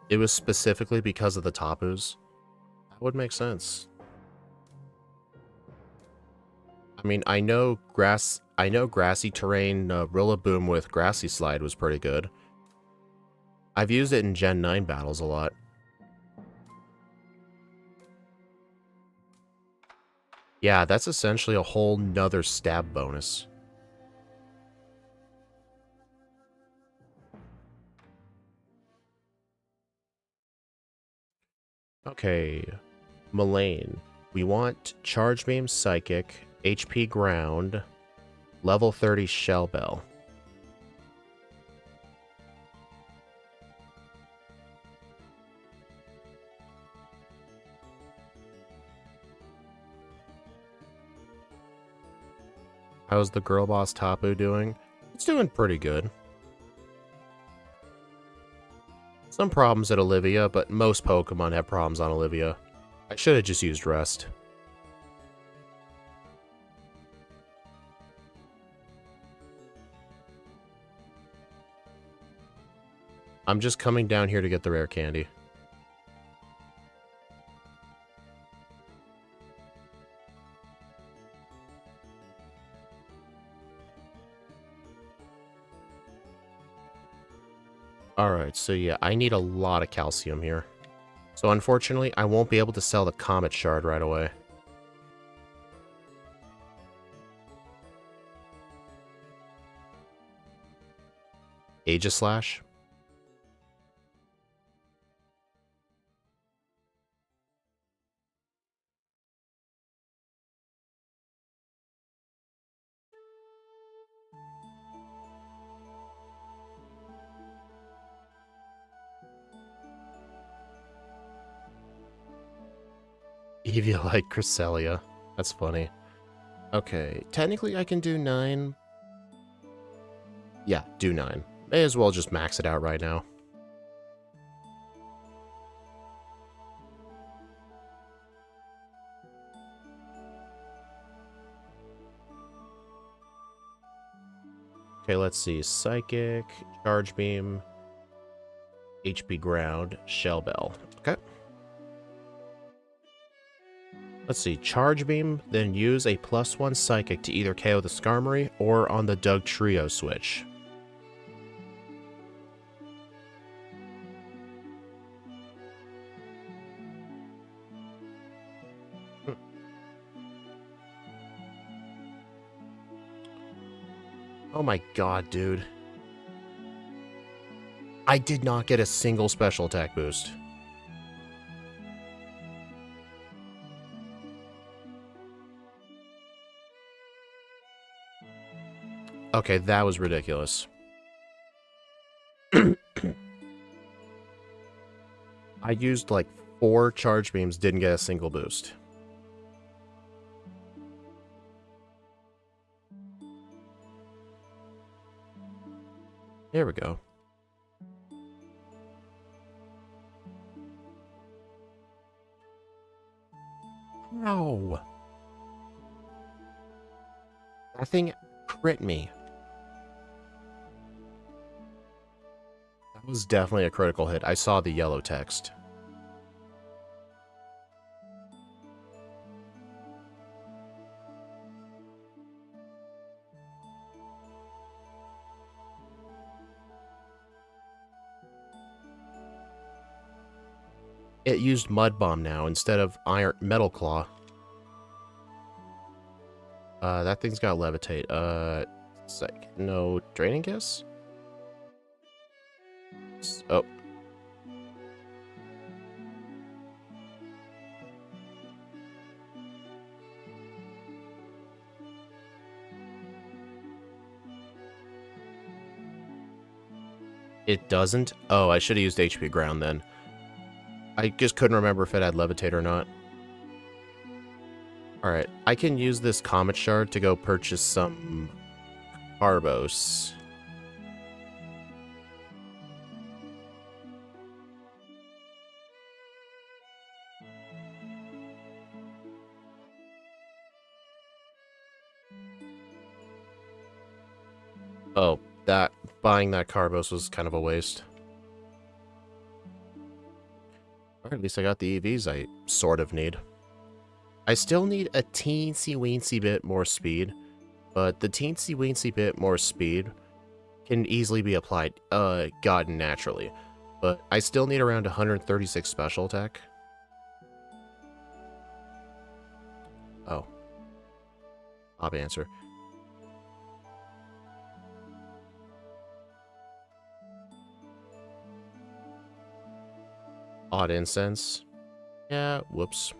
It was specifically because of the Tapus. That would make sense. I mean, I know grassy terrain Rillaboom with Grassy Slide was pretty good. I've used it in Gen 9 battles a lot. Yeah, that's essentially a whole nother stab bonus. Okay, Mullane. We want Charge Beam Psychic, HP Ground, level 30 Shell Bell. How's the girl boss Tapu doing? It's doing pretty good. Some problems at Olivia, but most Pokemon have problems on Olivia. I should have just used Rest. I'm just coming down here to get the rare candy. Alright, so yeah, I need a lot of calcium here. So unfortunately, I won't be able to sell the Comet Shard right away. Aegislash? Eevee like Cresselia. That's funny. Okay, technically I can do 9. Yeah, do 9. May as well just max it out right now. Okay, let's see. Psychic, Charge Beam, HP Ground, Shell Bell. Okay. Let's see. Charge Beam, then use a +1 Psychic to either KO the Skarmory or on the Doug Trio switch. Oh my god, dude. I did not get a single special attack boost. Okay, that was ridiculous. I used like 4 charge beams, didn't get a single boost. There we go. Ow. That thing crit me. That was definitely a critical hit. I saw the yellow text. It used Mud Bomb now instead of Metal Claw. That thing's got Levitate. It's like, no Draining Kiss? Oh. It doesn't? Oh, I should have used HP Ground then. I just couldn't remember if it had Levitate or not. Alright, I can use this Comet Shard to go purchase some Carbos. Oh, buying that Carbos was kind of a waste. Or at least I got the EVs I sort of need. I still need a teensy-weensy bit more speed, but the teensy-weensy bit more speed can easily be gotten naturally. But I still need around 136 special attack. Oh. Odd answer. Odd incense. Yeah, whoops.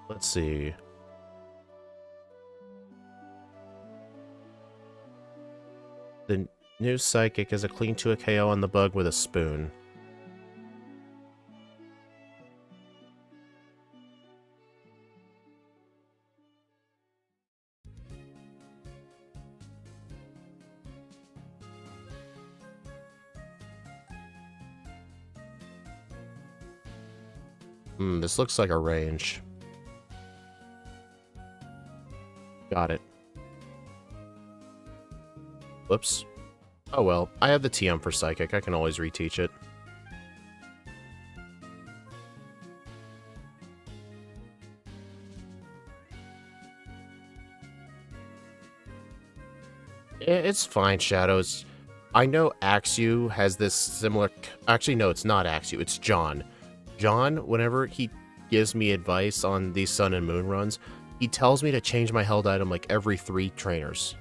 Let's see. The new Psychic is a clean to a KO on the bug with a spoon. This looks like a range. Got it. Whoops. Oh well, I have the TM for Psychic. I can always reteach it. It's fine, Shadows. I know Axew has this similar... Actually, no, it's not Axew. It's John. John, whenever he gives me advice on these Sun and Moon runs, he tells me to change my held item like every 3 trainers.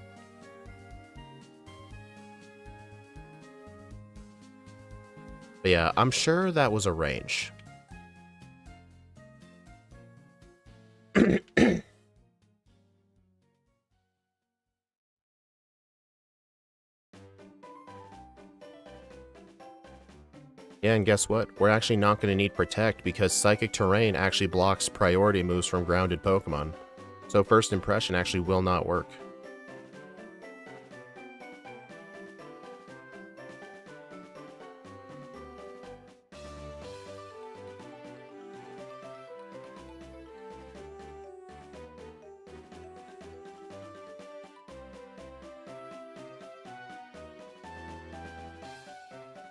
But yeah, I'm sure that was a range. Yeah, and guess what? We're actually not going to need Protect because Psychic Terrain actually blocks priority moves from grounded Pokemon. So First Impression actually will not work.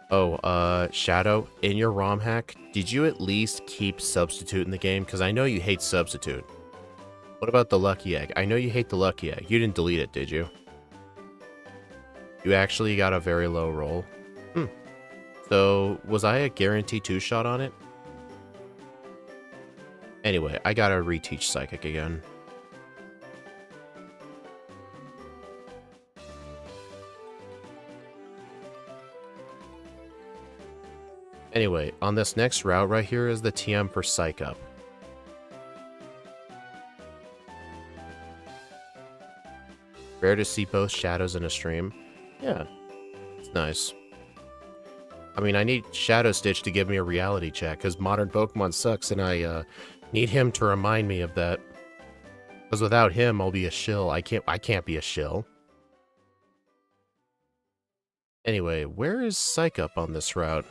Oh, Shadow, in your ROM hack, did you at least keep Substitute in the game? Because I know you hate Substitute. What about the Lucky Egg? I know you hate the Lucky Egg. You didn't delete it, did you? You actually got a very low roll. So, was I a guarantee 2-shot on it? Anyway, I gotta reteach Psychic again. Anyway, on this next route right here is the TM for Psych Up. Rare to see both Shadows in a stream. Yeah, it's nice. I mean, I need Shadow Stitch to give me a reality check, because Modern Pokemon sucks, and I need him to remind me of that. Because without him, I'll be a shill. I can't be a shill. Anyway, where is Psych Up on this route?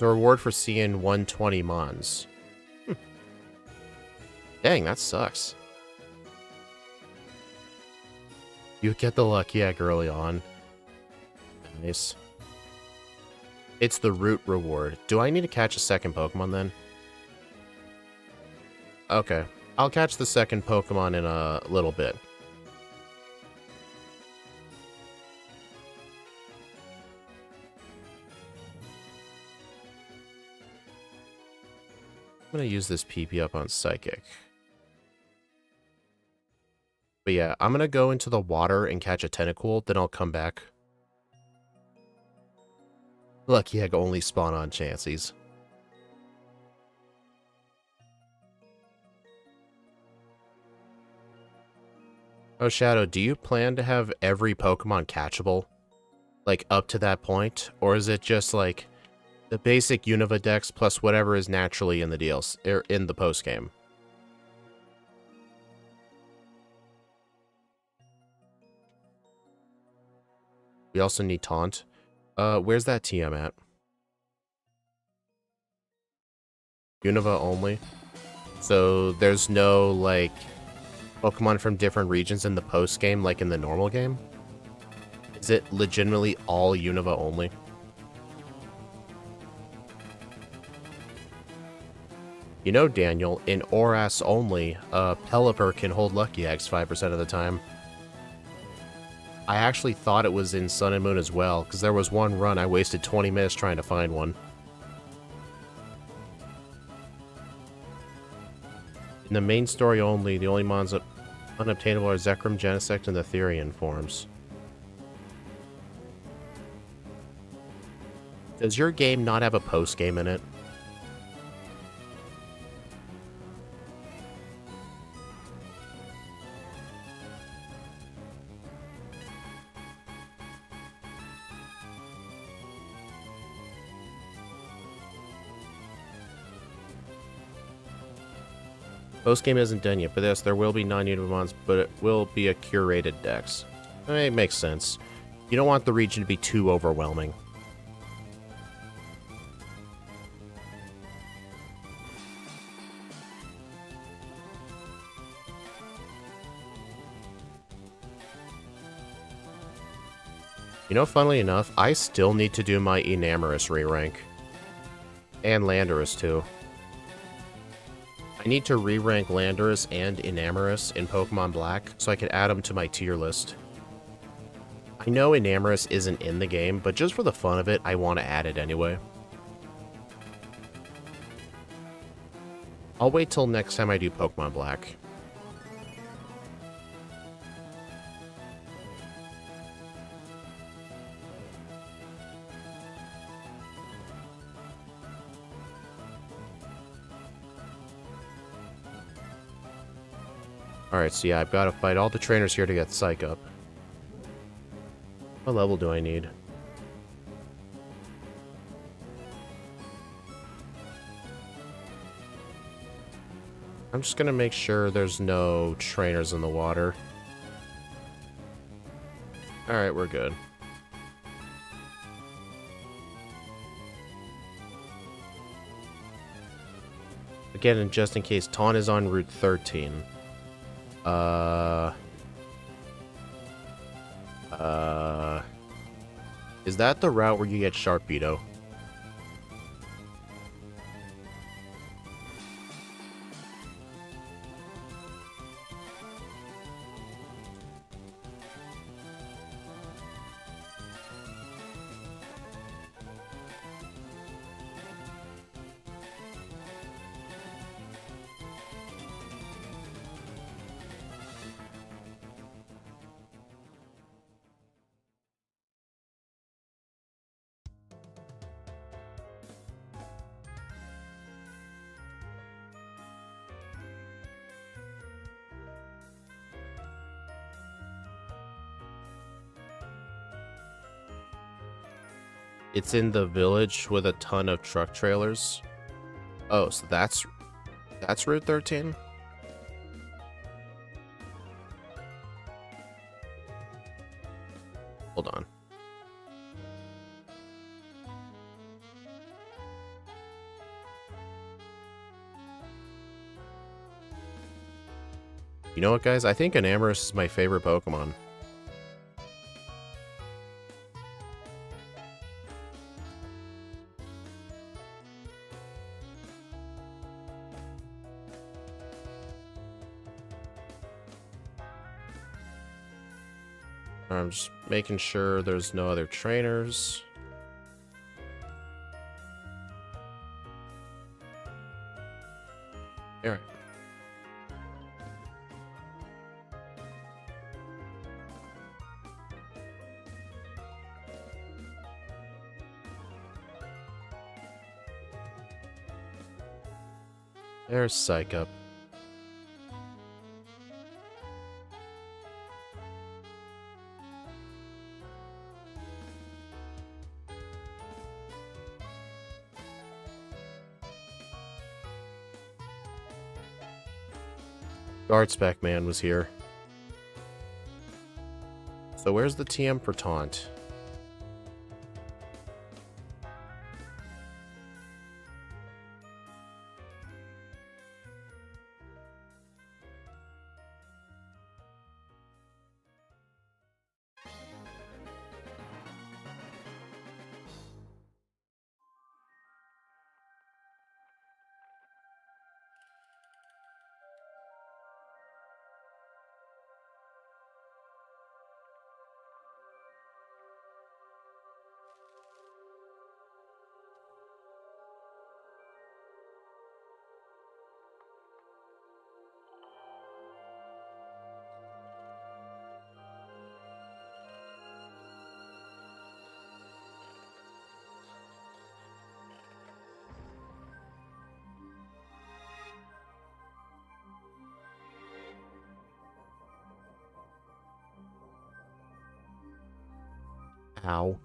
The reward for seeing 120 Mons. Dang, that sucks. You get the Lucky Egg early on. Nice. It's the route reward. Do I need to catch a second Pokemon then? Okay. I'll catch the second Pokemon in a little bit. I'm going to use this PP up on Psychic. But yeah, I'm going to go into the water and catch a Tentacool, then I'll come back. Lucky Egg only spawn on Chanseys. Oh, Shadow, do you plan to have every Pokemon catchable? Like, up to that point? Or is it just, like, the basic Unova Dex plus whatever is naturally in the DLC, or in the post-game? We also need Taunt. Where's that TM at? Unova only. So there's no, like, Pokemon from different regions in the post-game like in the normal game? Is it legitimately all Unova only? You know, Daniel, in ORAS only, Pelipper can hold Lucky Eggs 5% of the time. I actually thought it was in Sun and Moon as well, because there was one run I wasted 20 minutes trying to find one. In the main story only, the only mons unobtainable are Zekrom, Genesect, and the Therian forms. Does your game not have a post-game in it? Post-game isn't done yet, but yes, there will be non-Unova mons, but it will be a curated dex. It makes sense. You don't want the region to be too overwhelming. You know, funnily enough, I still need to do my Enamorous re-rank. And Landorus, too. I need to re-rank Landorus and Enamorous in Pokemon Black, so I can add them to my tier list. I know Enamorous isn't in the game, but just for the fun of it, I want to add it anyway. I'll wait till next time I do Pokemon Black. Alright, so yeah, I've got to fight all the trainers here to get Psych Up. What level do I need? I'm just gonna make sure there's no trainers in the water. Alright, we're good. Again, and just in case, Taunt is on Route 13. Is that the route where you get Sharpedo? It's in the village with a ton of truck trailers. Oh, so that's Route 13? Hold on. You know what, guys? I think Enamorus is my favorite Pokemon. I'm just making sure there's no other trainers. Alright. There's Psych Up. Guard Spec Man was here. So where's the TM for Taunt? Ow.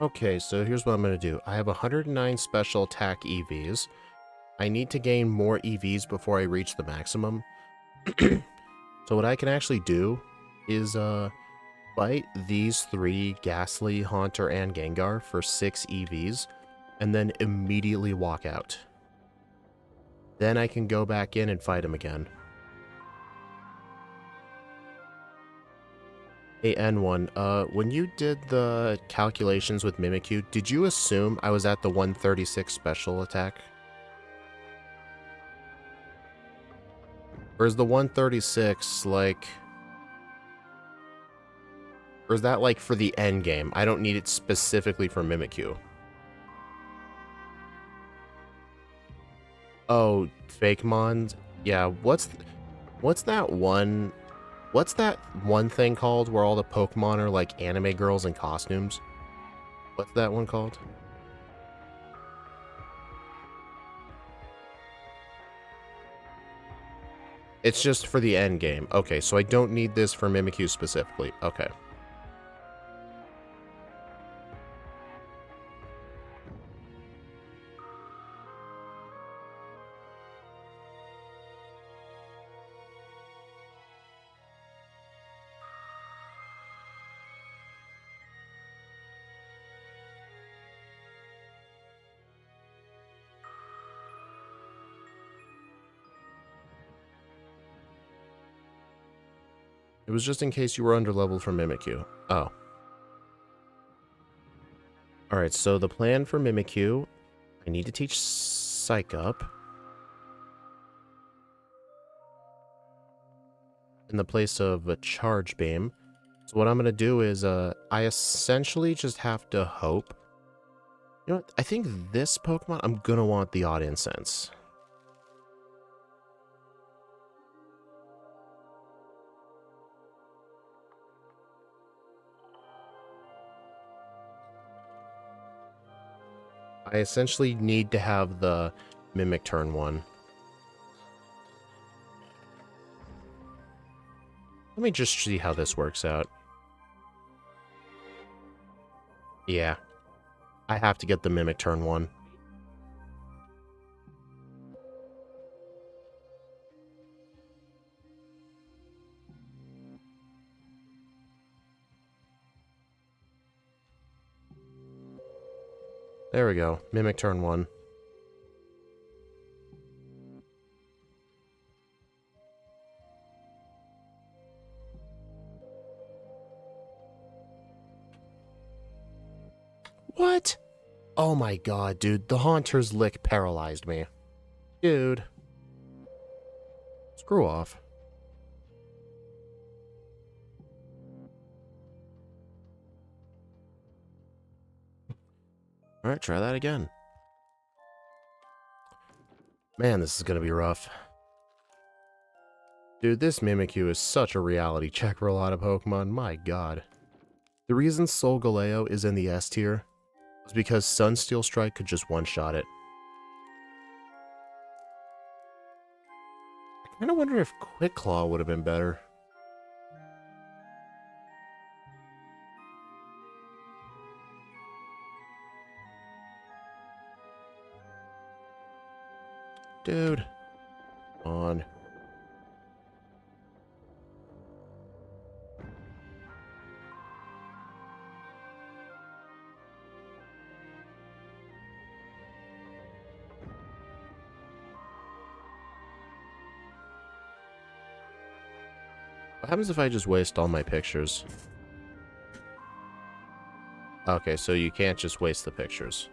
Okay, so here's what I'm going to do. I have 109 special attack EVs. I need to gain more EVs before I reach the maximum. So what I can actually do is Fight these 3, Ghastly, Haunter, and Gengar, for 6 EVs, and then immediately walk out. Then I can go back in and fight him again. Hey, N1, when you did the calculations with Mimikyu, did you assume I was at the 136 special attack? Or is the 136, like... Or is that, like, for the end game? I don't need it specifically for Mimikyu. Oh, fake Mons? Yeah, what's that one... What's that one thing called where all the Pokemon are, like, anime girls in costumes? What's that one called? It's just for the end game. Okay, so I don't need this for Mimikyu specifically. Okay. It was just in case you were underleveled for Mimikyu. Oh. Alright, so the plan for Mimikyu, I need to teach Psych Up. In the place of a Charge Beam. So what I'm going to do is, I essentially just have to hope. You know what? I think this Pokemon, I'm going to want the Odd Incense. I essentially need to have the Mimic turn 1. Let me just see how this works out. Yeah. I have to get the Mimic turn 1. There we go. Mimic turn 1. What? Oh my god, dude. The Haunter's Lick paralyzed me. Dude. Screw off. Alright, try that again. Man, this is gonna be rough. Dude, this Mimikyu is such a reality check for a lot of Pokemon. My god. The reason Solgaleo is in the S tier was because Sunsteel Strike could just one-shot it. I kinda wonder if Quick Claw would have been better. Dude. Come on. What happens if I just waste all my pictures? Okay, so you can't just waste the pictures.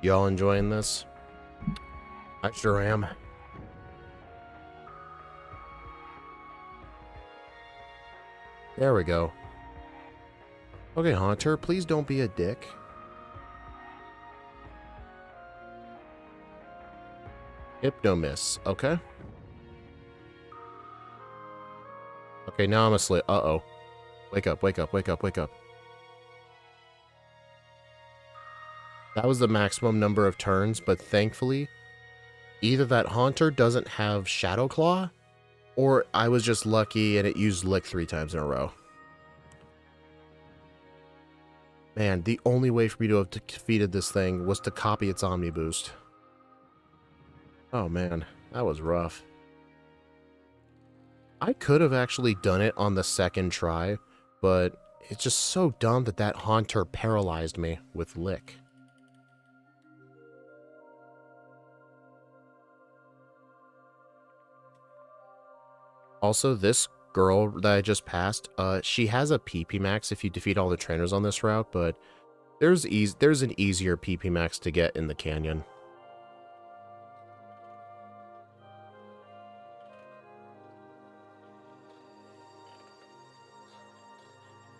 Y'all enjoying this? I sure am. There we go. Okay, Haunter, please don't be a dick. Hypnomiss, okay? Okay, now I'm asleep. Uh-oh. Wake up, wake up, wake up, wake up. That was the maximum number of turns, but thankfully, either that Haunter doesn't have Shadow Claw, or I was just lucky and it used Lick 3 times in a row. Man, the only way for me to have defeated this thing was to copy its Omni Boost. Oh man, that was rough. I could have actually done it on the second try, but it's just so dumb that that Haunter paralyzed me with Lick. Also, this girl that I just passed, she has a PP max if you defeat all the trainers on this route, but there's an easier PP max to get in the canyon.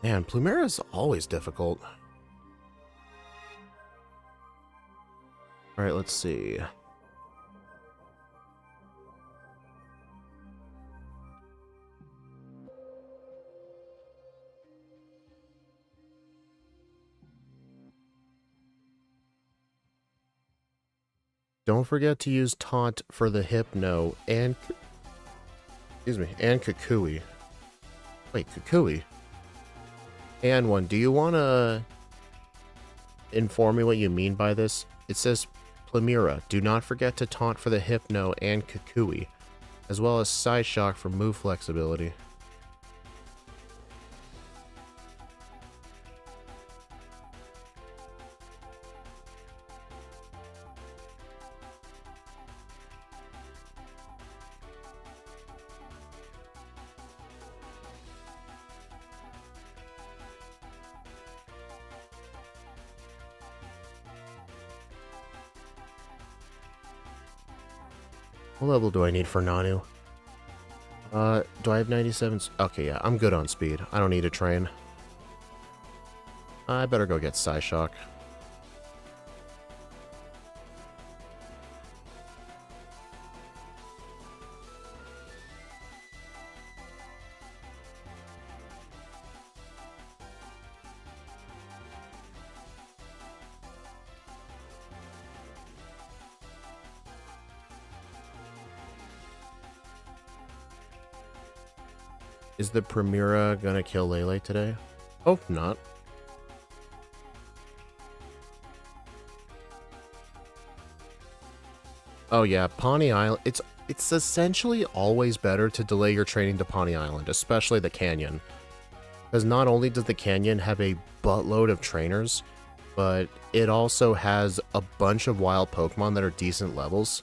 Man, Plumera is always difficult. Alright, let's see. Don't forget to use Taunt for the Hypno and... Excuse me, and Kukui. Wait, Kukui? And one, do you want to inform me what you mean by this? It says, Plumera, do not forget to Taunt for the Hypno and Kukui, as well as Side Shock for move flexibility. What level do I need for Nanu? Do I have 97? Okay, yeah, I'm good on speed. I don't need to train. I better go get Psyshock. Is the Primera gonna kill Lele today? Hope not. Oh yeah, Pawnee Island. It's essentially always better to delay your training to Pawnee Island, especially the canyon. Because not only does the canyon have a buttload of trainers, but it also has a bunch of wild Pokemon that are decent levels.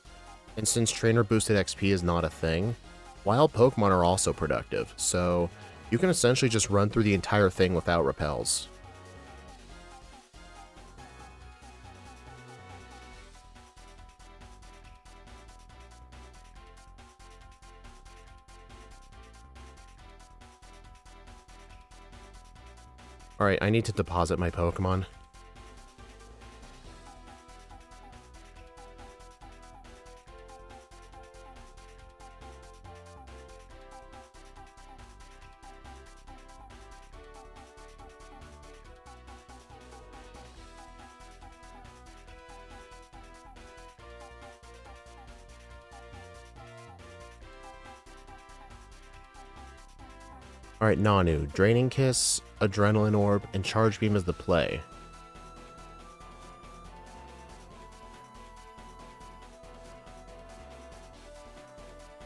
And since trainer boosted XP is not a thing, wild Pokemon are also productive, so you can essentially just run through the entire thing without repels. Alright, I need to deposit my Pokemon. Alright, Nanu, Draining Kiss, Adrenaline Orb, and Charge Beam is the play.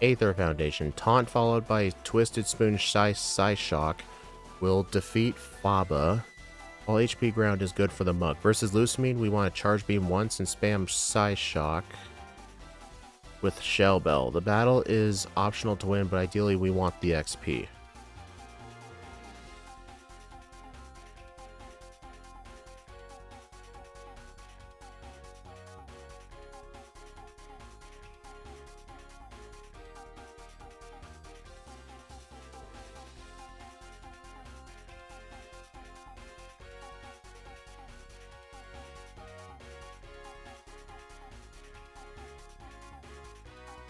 Aether Foundation, Taunt followed by Twisted Spoon Psyshock will defeat Faba. While HP ground is good for the Muk. Versus Lusamine, we want to Charge Beam once and spam Psyshock with Shell Bell. The battle is optional to win, but ideally we want the XP.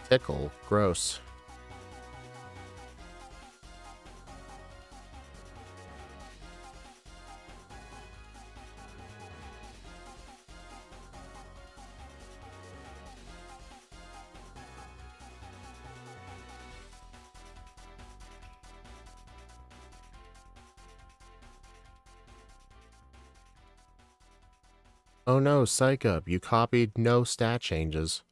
Tickle. Gross. Oh no, Psych Up, you copied no stat changes.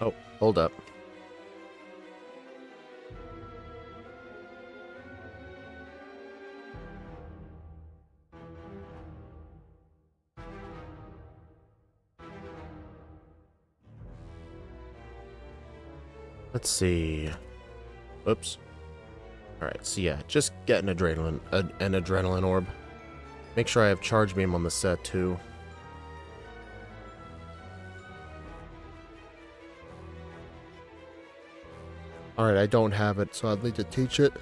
Oh, hold up. Let's see. Oops. Alright, so yeah, just get an adrenaline orb. Make sure I have Charge Beam on the set too. Alright, I don't have it, so I'd need to teach it.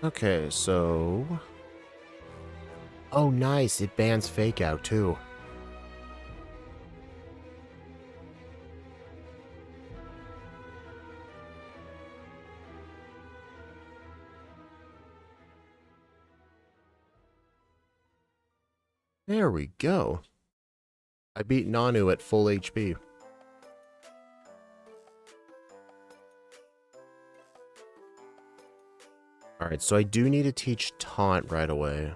Okay, so... Oh, nice. It bans Fake Out, too. There we go. I beat Nanu at full HP. Alright, so I do need to teach Taunt right away.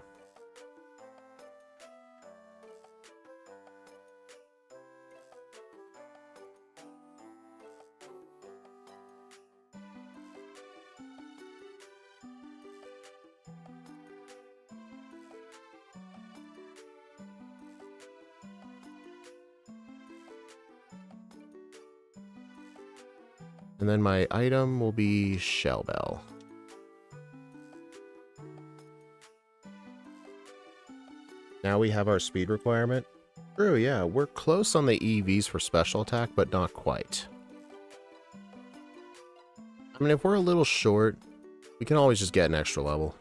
And then my item will be Shell Bell. Now we have our speed requirement. True, yeah, we're close on the EVs for special attack, but not quite. I mean, if we're a little short, we can always just get an extra level.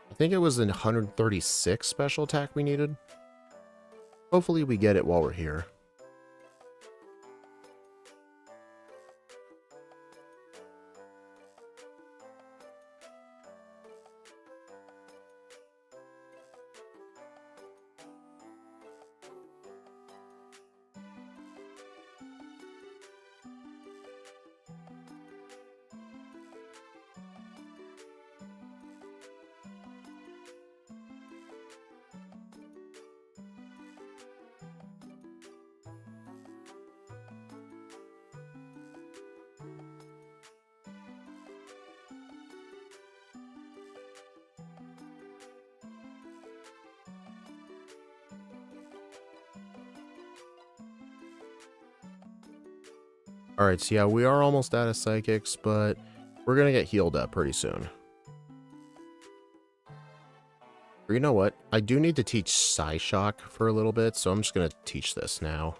I think it was an 136 special attack we needed. Hopefully we get it while we're here. Alright, so yeah, we are almost out of psychics, but we're gonna get healed up pretty soon. Or you know what? I do need to teach Psyshock for a little bit, so I'm just gonna teach this now.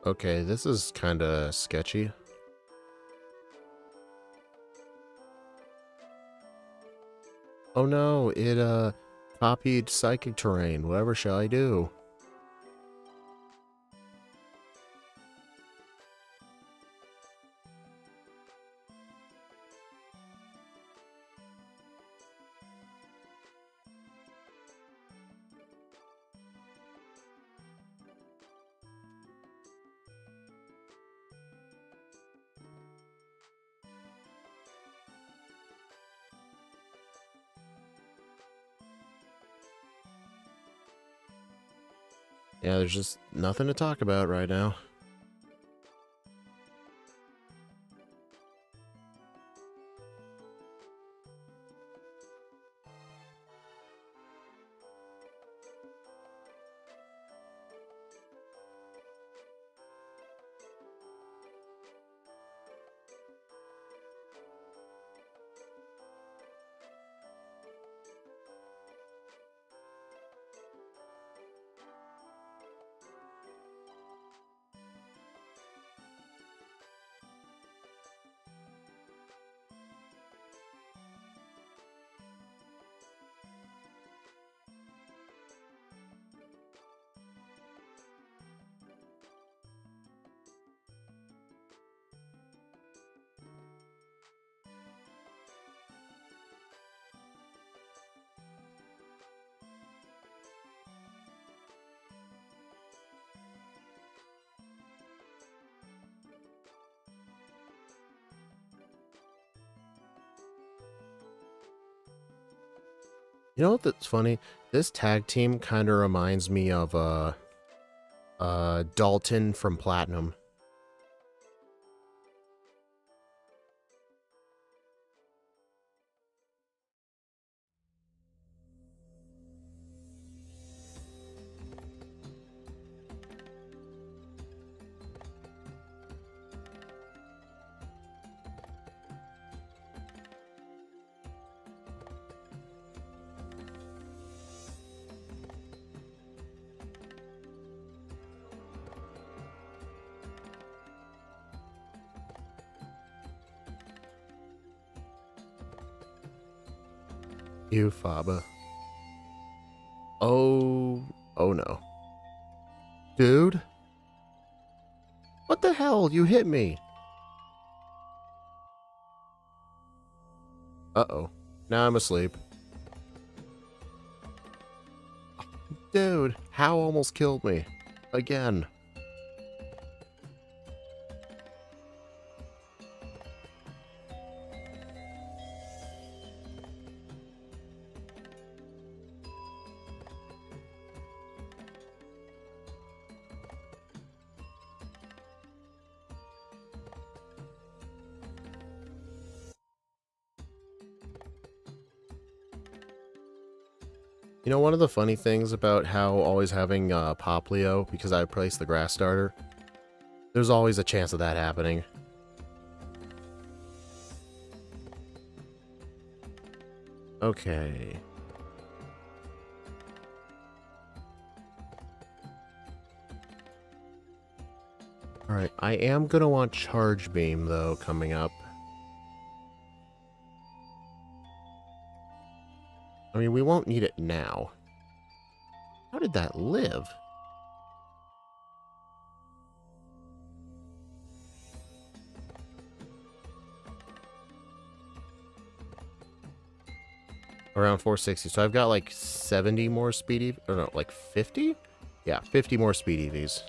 Okay, this is kinda sketchy. Oh no, it copied psychic terrain. Whatever shall I do? Yeah, there's just nothing to talk about right now. You know what that's funny? This tag team kind of reminds me of Dalton from Platinum. You Faba. Oh, oh no. Dude? What the hell? You hit me. Uh-oh. Now I'm asleep. Dude, How almost killed me. Again. You know, one of the funny things about how always having Poplio, because I replaced the grass starter, there's always a chance of that happening. Okay. Alright, I am gonna want Charge Beam, though, coming up. I mean, we won't need it now. How did that live? Around 460. So I've got like 70 more speed EV, or no, like 50? Yeah, 50 more speed EVs.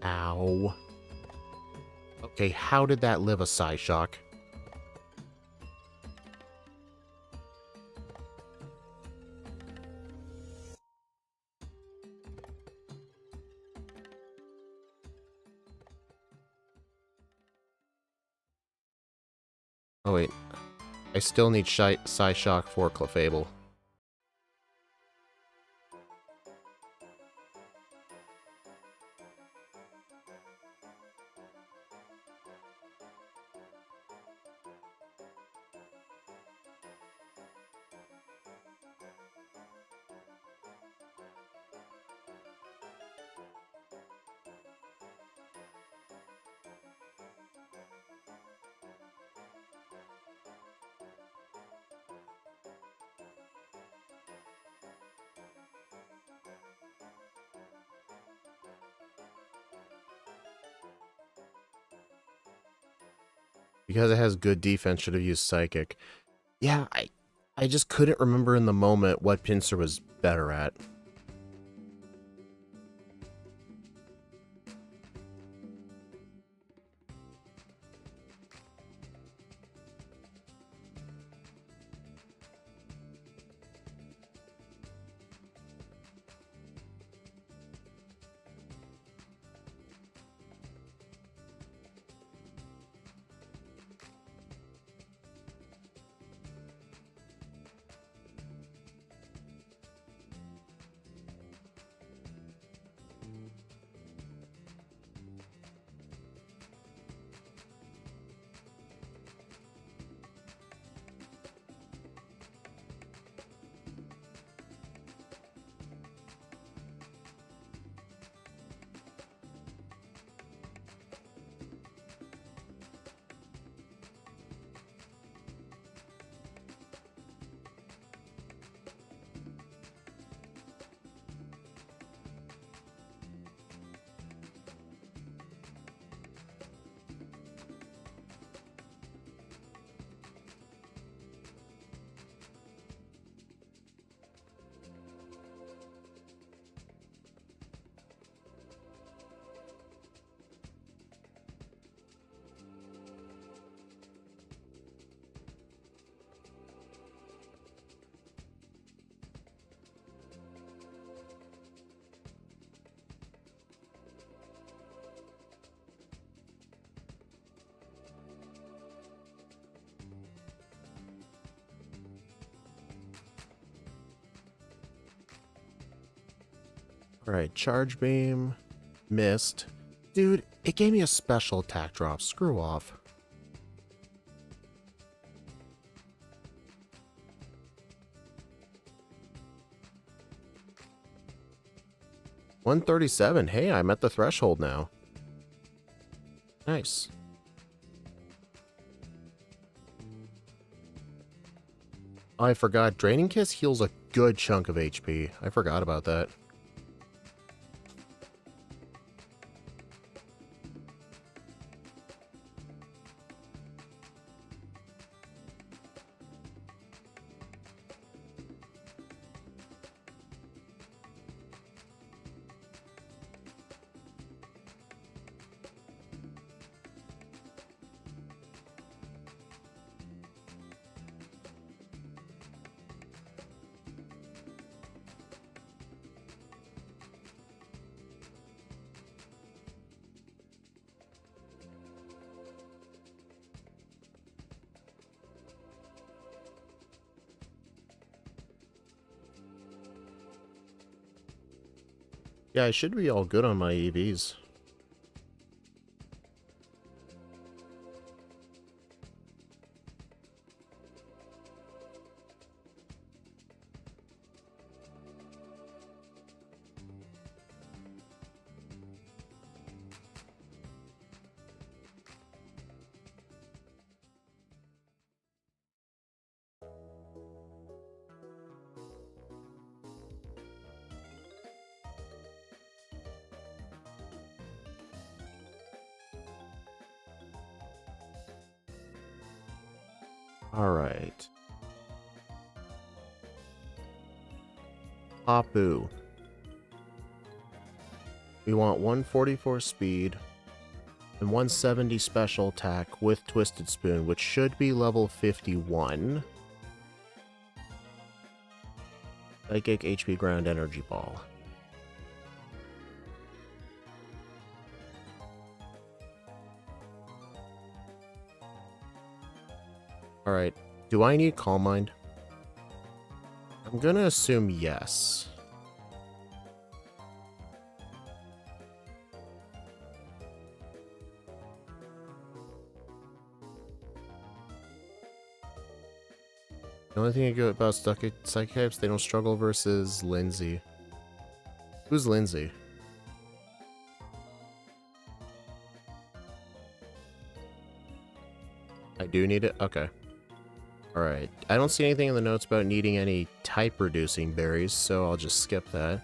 Ow. Okay, how did that live a Psyshock? Oh wait, I still need Psyshock for Clefable. Because it has good defense, should have used Psychic. Yeah, I just couldn't remember in the moment what Pinsir was better at. Alright, Charge Beam. Missed. Dude, it gave me a special attack drop. Screw off. $137. Hey, I'm at the threshold now. Nice. Oh, I forgot. Draining Kiss heals a good chunk of HP. I forgot about that. Yeah, I should be all good on my EVs. Alright. Tapu. We want 144 speed and 170 special attack with Twisted Spoon, which should be level 51. Psychic HP Ground Energy Ball. Alright, do I need Calm Mind? I'm gonna assume yes. The only thing I go about Psychic types, they don't struggle versus Lindsay. Who's Lindsay? I do need it? Okay. Alright. I don't see anything in the notes about needing any type-reducing berries, so I'll just skip that.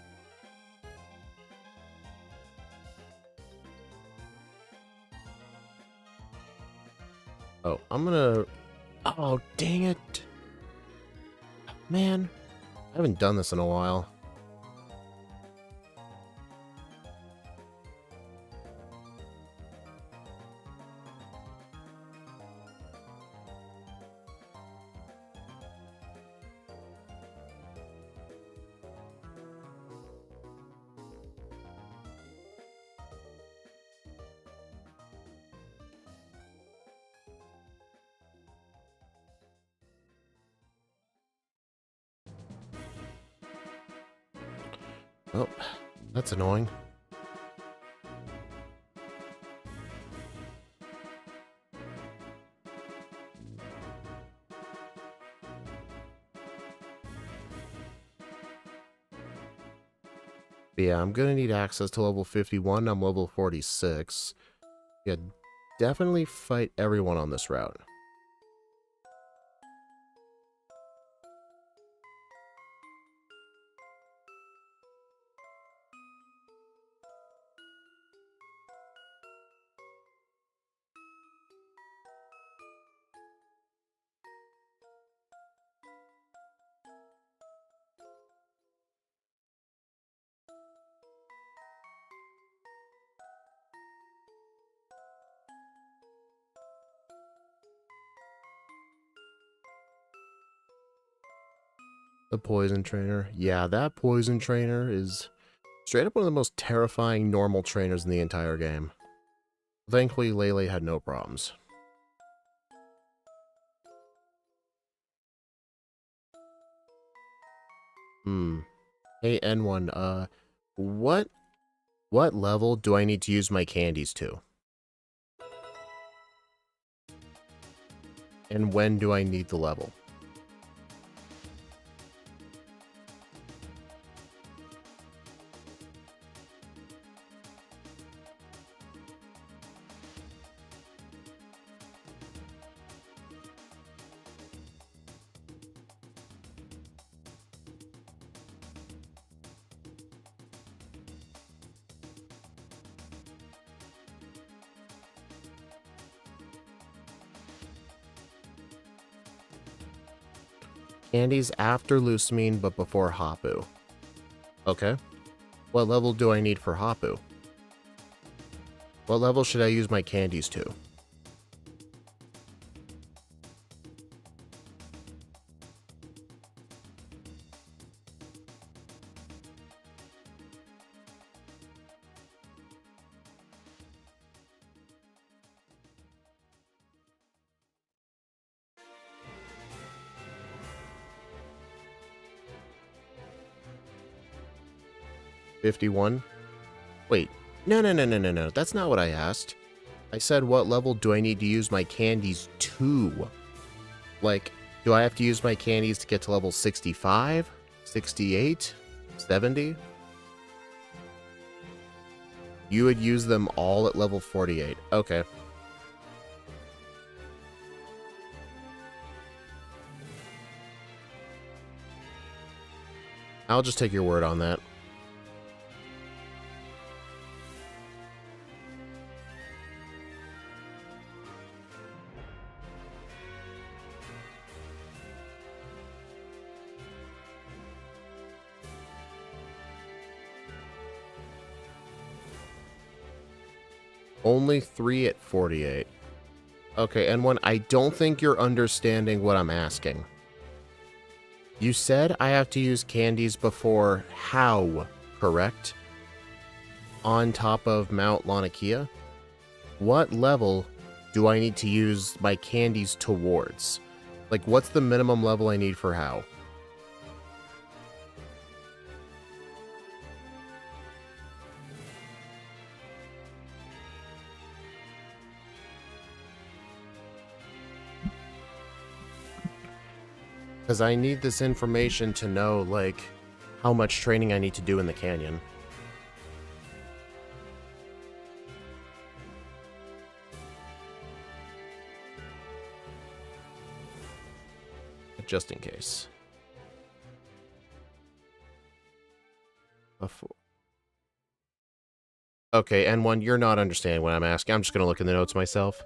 Oh, I'm gonna... Oh, dang it! Man, I haven't done this in a while. Oh, that's annoying. But yeah, I'm gonna need access to level 51. I'm level 46. Yeah, definitely fight everyone on this route. The Poison Trainer. Yeah, that Poison Trainer is straight up one of the most terrifying normal trainers in the entire game. Thankfully, Lele had no problems. Hey, N1, what level do I need to use my candies to? And when do I need the level? Candies after Lucamine, but before Hapu. Okay. What level do I need for Hapu? What level should I use my candies to? $51? Wait. No, no, no, no, no, no. That's not what I asked. I said, what level do I need to use my candies to? Like, do I have to use my candies to get to level 65? 68? 70? You would use them all at level 48. Okay. I'll just take your word on that. Only 3 at 48. Okay, and one, I don't think you're understanding what I'm asking. You said I have to use candies before how, correct? On top of Mount Lanakia? What level do I need to use my candies towards? Like, what's the minimum level I need for how? Because I need this information to know, like, how much training I need to do in the canyon. Just in case. Before. Okay, N1, you're not understanding what I'm asking. I'm just going to look in the notes myself.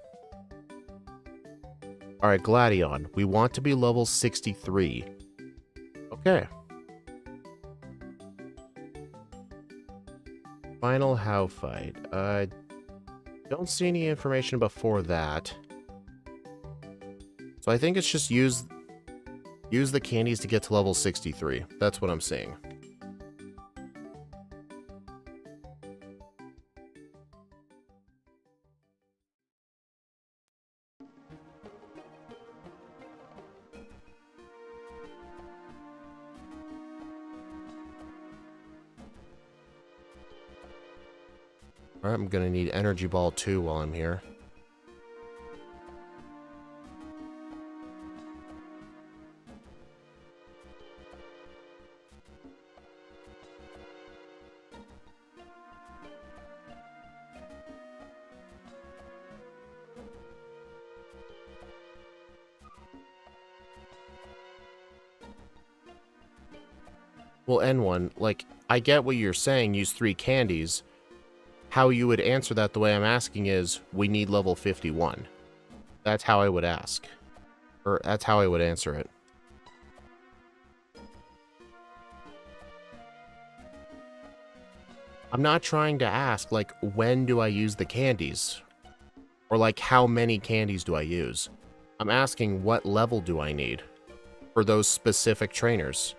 Alright, Gladion. We want to be level 63. Okay. Final how fight. Don't see any information before that. So I think it's just use the candies to get to level 63. That's what I'm seeing. Alright, I'm gonna need Energy Ball 2 while I'm here. Well, N1, like, I get what you're saying, use 3 candies. How you would answer that the way I'm asking is, we need level 51. That's how I would ask. Or, that's how I would answer it. I'm not trying to ask, like, when do I use the candies? Or, like, how many candies do I use? I'm asking, what level do I need for those specific trainers?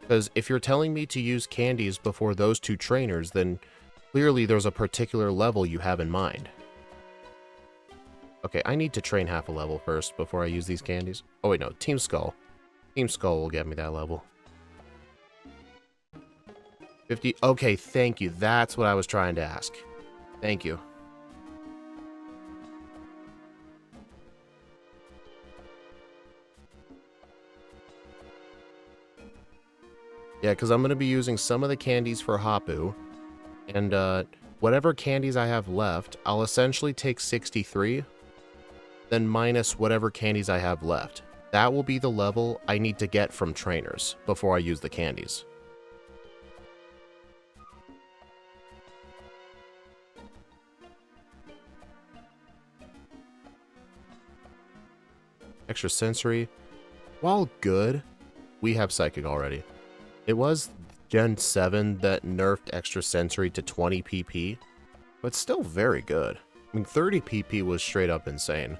Because if you're telling me to use candies before those 2 trainers, then clearly there's a particular level you have in mind. Okay, I need to train half a level first before I use these candies. Oh wait, no, Team Skull. Team Skull will get me that level. 50, okay, thank you. That's what I was trying to ask. Thank you. Yeah, because I'm going to be using some of the candies for Hapu. And whatever candies I have left, I'll essentially take 63, then minus whatever candies I have left. That will be the level I need to get from trainers before I use the candies. Extrasensory. While good, we have Psychic already. It was Gen 7 that nerfed Extrasensory to 20 PP, but still very good. I mean, 30 PP was straight up insane.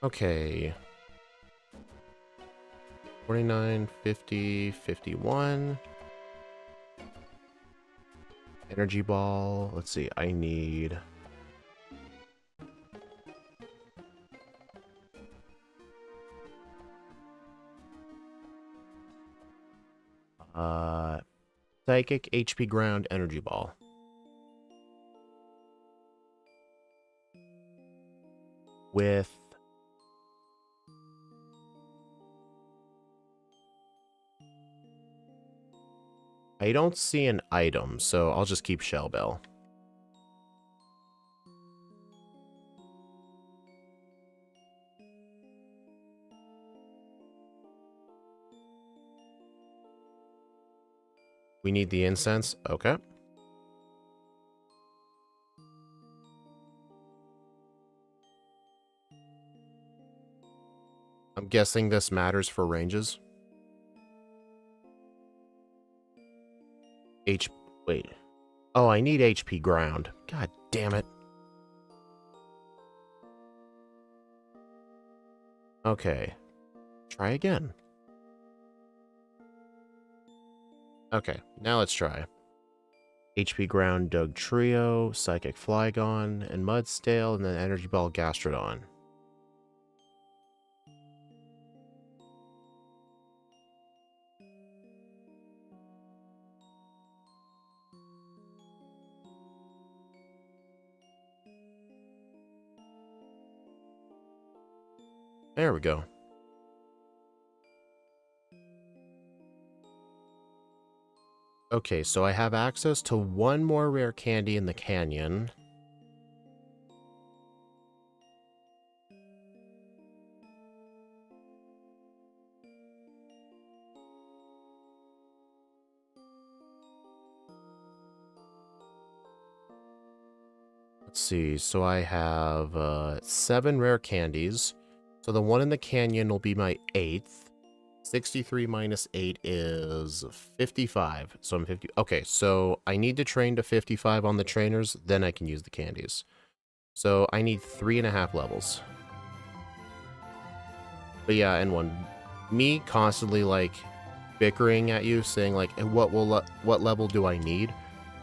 Okay. 49, 50, 51. Energy ball. Let's see. I need... Psychic HP ground energy ball. With... I don't see an item, so I'll just keep Shell Bell. We need the incense. Okay. I'm guessing this matters for ranges. Wait. Oh, I need HP ground. God damn it. Okay. Try again. Okay, now let's try. HP ground Doug Trio, Psychic Flygon, and Mudstale, and then Energy Ball Gastrodon. There we go. Okay, so I have access to one more rare candy in the canyon. Let's see, so I have 7 rare candies. So the one in the canyon will be my 8th. 63 minus 8 is 55. So I'm 50. Okay, so I need to train to 55 on the trainers, then I can use the candies. So I need 3.5 levels. But yeah, and me constantly like bickering at you, saying like, what level do I need?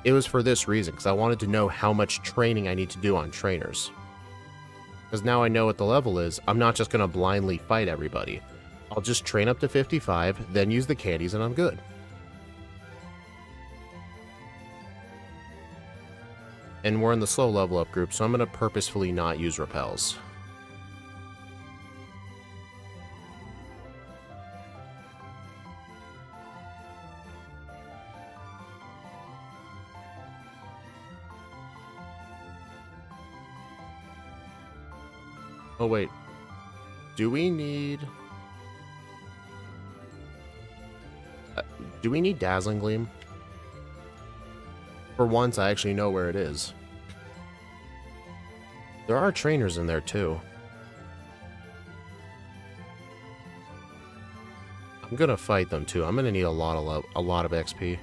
It was for this reason, because I wanted to know how much training I need to do on trainers. Because now I know what the level is, I'm not just going to blindly fight everybody. I'll just train up to 55, then use the candies, and I'm good. And we're in the slow level up group, so I'm going to purposefully not use repels. Oh wait, do we need Dazzling Gleam? For once, I actually know where it is. There are trainers in there too. I'm gonna fight them too. I'm gonna need a lot of XP.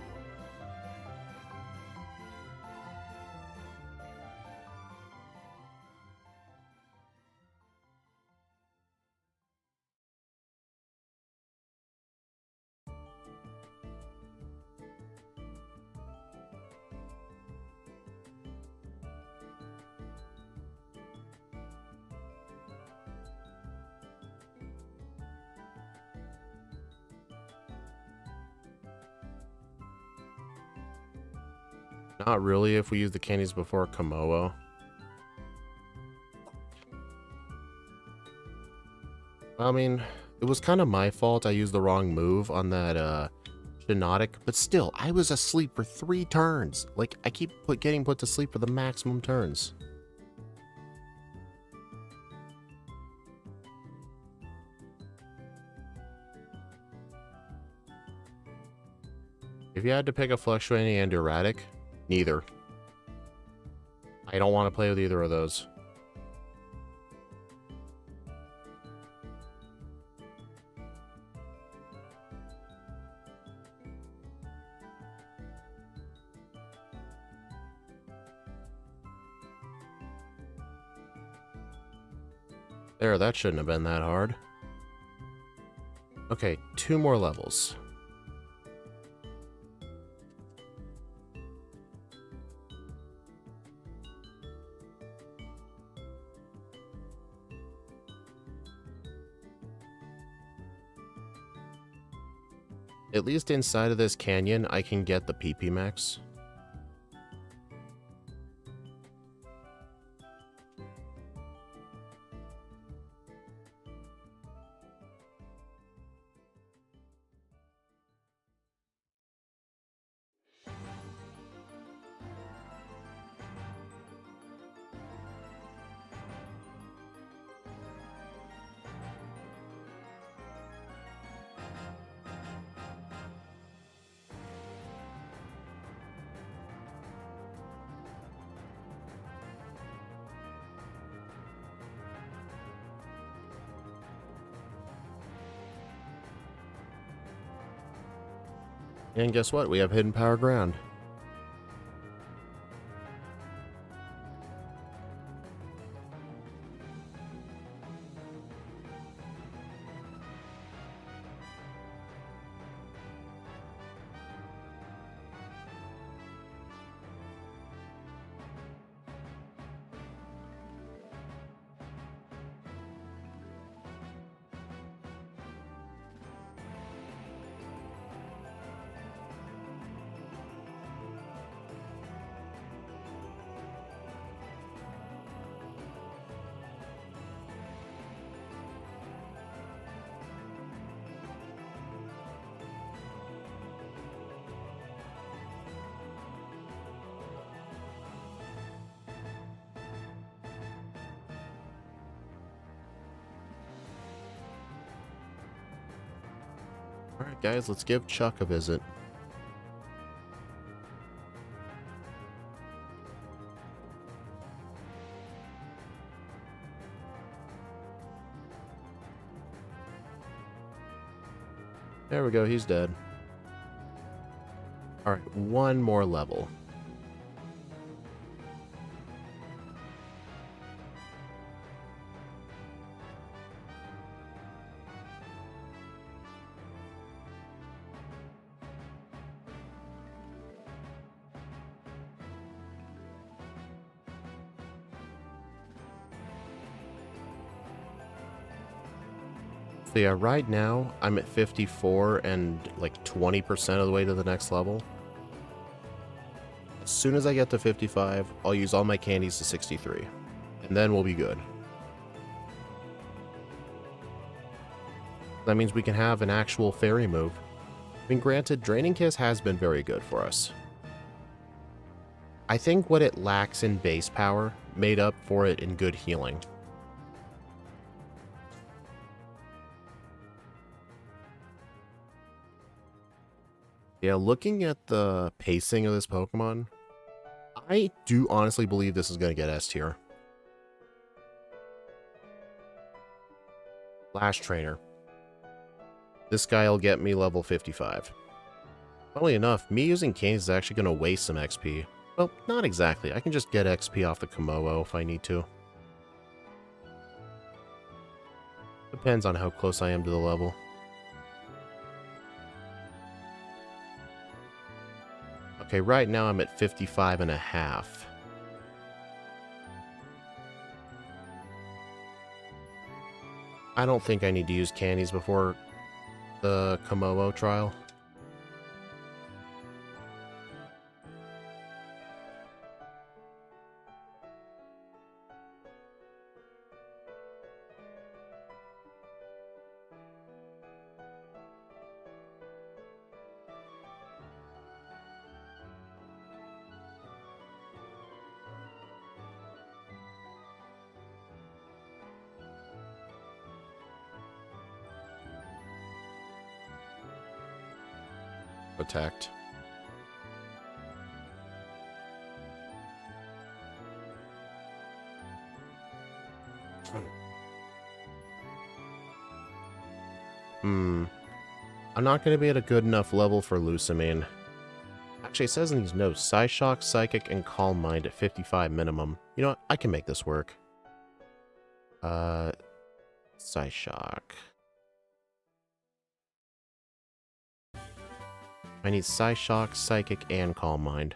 Not really if we use the candies before Komodo. I mean, it was kind of my fault I used the wrong move on that Shinotic, but still, I was asleep for 3 turns. Like, I keep getting put to sleep for the maximum turns. If you had to pick a Fluctuating and Erratic, neither. I don't want to play with either of those. There, that shouldn't have been that hard. Okay, 2 more levels. At least inside of this canyon, I can get the PP max. And guess what? We have Hidden Power Ground. Alright guys, let's give Chuck a visit. There we go, he's dead. Alright, one more level. So yeah, right now I'm at 54 and like 20% of the way to the next level. As soon as I get to 55, I'll use all my candies to 63, and then we'll be good. That means we can have an actual fairy move. I mean, granted, Draining Kiss has been very good for us. I think what it lacks in base power made up for it in good healing. Yeah, looking at the pacing of this Pokemon, I do honestly believe this is going to get S tier. Flash Trainer. This guy will get me level 55. Funnily enough, me using Canes is actually going to waste some XP. Well, not exactly. I can just get XP off the Komodo if I need to. Depends on how close I am to the level. Okay, right now I'm at 55 and a half. I don't think I need to use candies before the Komodo trial. Attacked. I'm not going to be at a good enough level for Lucamine. Actually, it says in these notes, Psyshock, Psychic, and Calm Mind at 55 minimum. You know what? I can make this work. Psyshock. I need Psyshock, Psychic, and Calm Mind.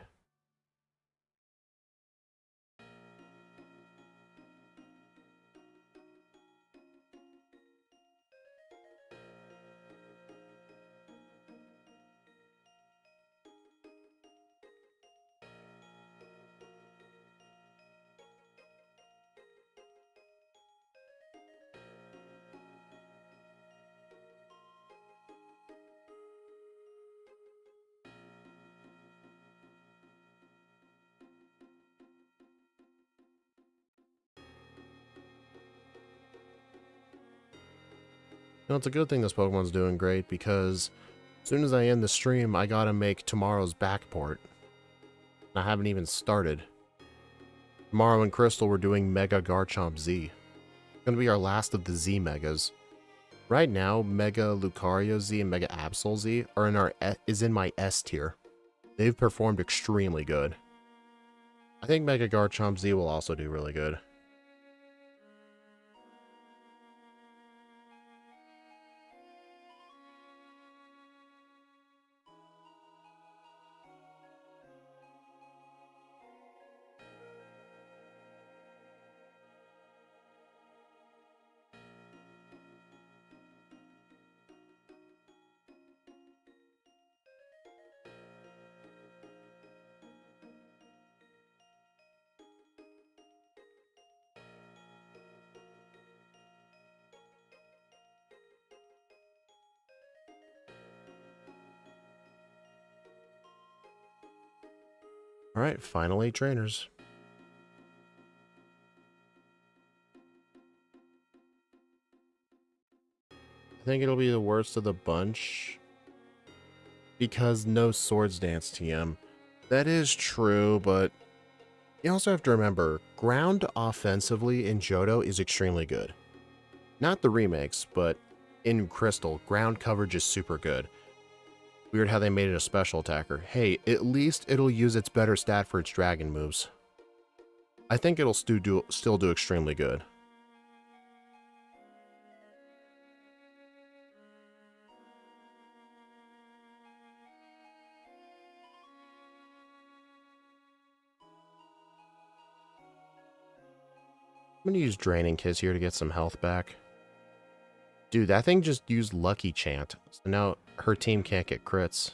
You know, it's a good thing this Pokemon's doing great because as soon as I end the stream, I gotta make tomorrow's backport. I haven't even started. Tomorrow in Crystal, we're doing Mega Garchomp Z. It's gonna be our last of the Z Megas. Right now, Mega Lucario Z and Mega Absol Z are in my S tier. They've performed extremely good. I think Mega Garchomp Z will also do really good. Alright, final 8 trainers. I think it'll be the worst of the bunch because no Swords Dance TM. That is true, but you also have to remember, ground offensively in Johto is extremely good. Not the remakes, but in Crystal, ground coverage is super good. Weird how they made it a special attacker. Hey, at least it'll use its better stat for its dragon moves. I think it'll still do extremely good. I'm gonna use Draining Kiss here to get some health back. Dude, that thing just used Lucky Chant, so now her team can't get crits.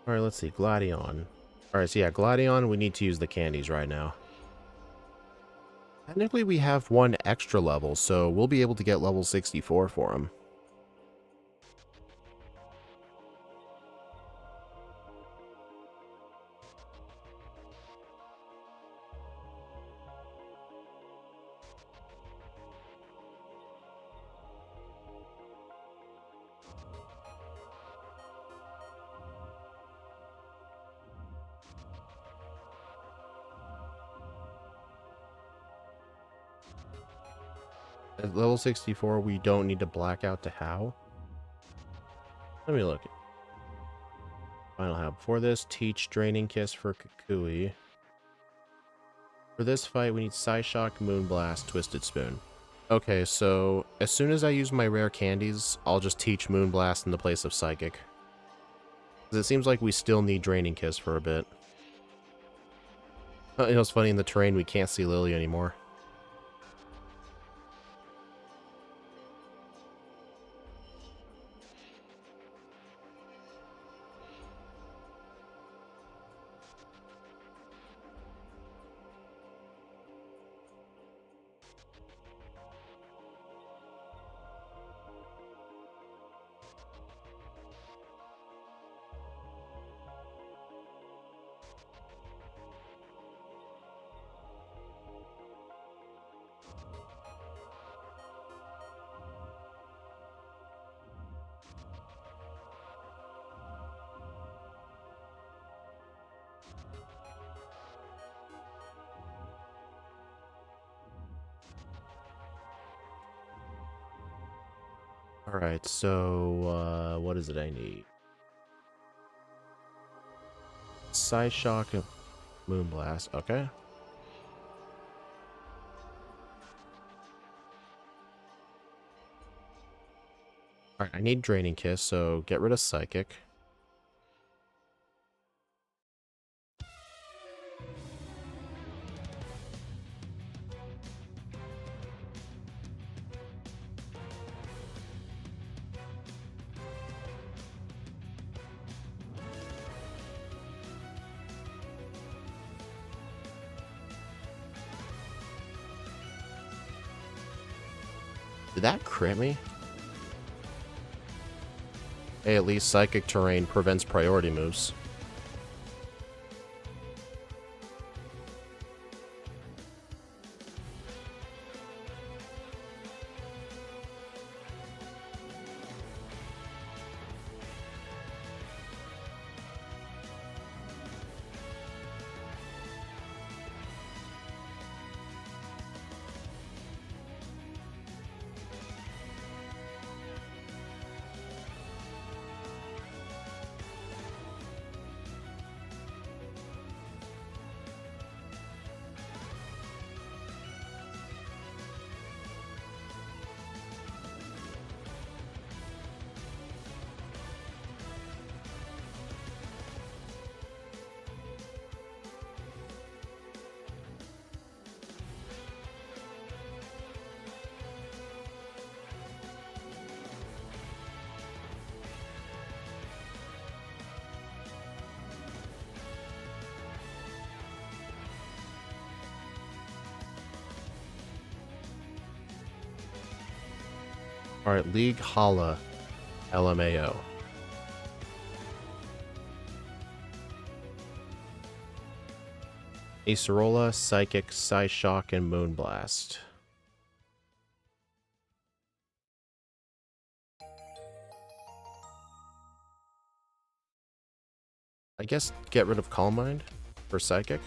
Alright, let's see. Gladion. Alright, so yeah, Gladion, we need to use the candies right now. Technically, we have one extra level, so we'll be able to get level 64 for him. At level 64, we don't need to black out to How. Let me look. Final How. Before this, teach Draining Kiss for Kukui. For this fight, we need Psyshock, Moonblast, Twisted Spoon. Okay, so as soon as I use my rare candies, I'll just teach Moonblast in the place of Psychic. Because it seems like we still need Draining Kiss for a bit. You know, it's funny, in the terrain, we can't see Lele anymore. Alright, so, what is it I need? Psyshock and Moonblast, okay. Alright, I need Draining Kiss, so get rid of Psychic. that crit me? Hey, at least Psychic Terrain prevents priority moves. Alright, League Hala LMAO. Acerola, Psychic, Psyshock, and Moonblast. I guess get rid of Calm Mind for Psychic.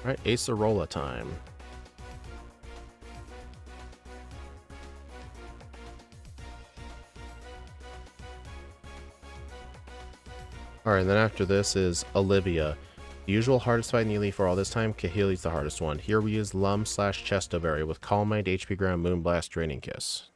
Alright, Acerola time. Alright, and then after this is Olivia. The usual hardest fight in the Elite for all this time, Kahili's the hardest one. Here we use Lum/Chestoberry with Calm Mind, HP Ground, Moonblast, Draining Kiss.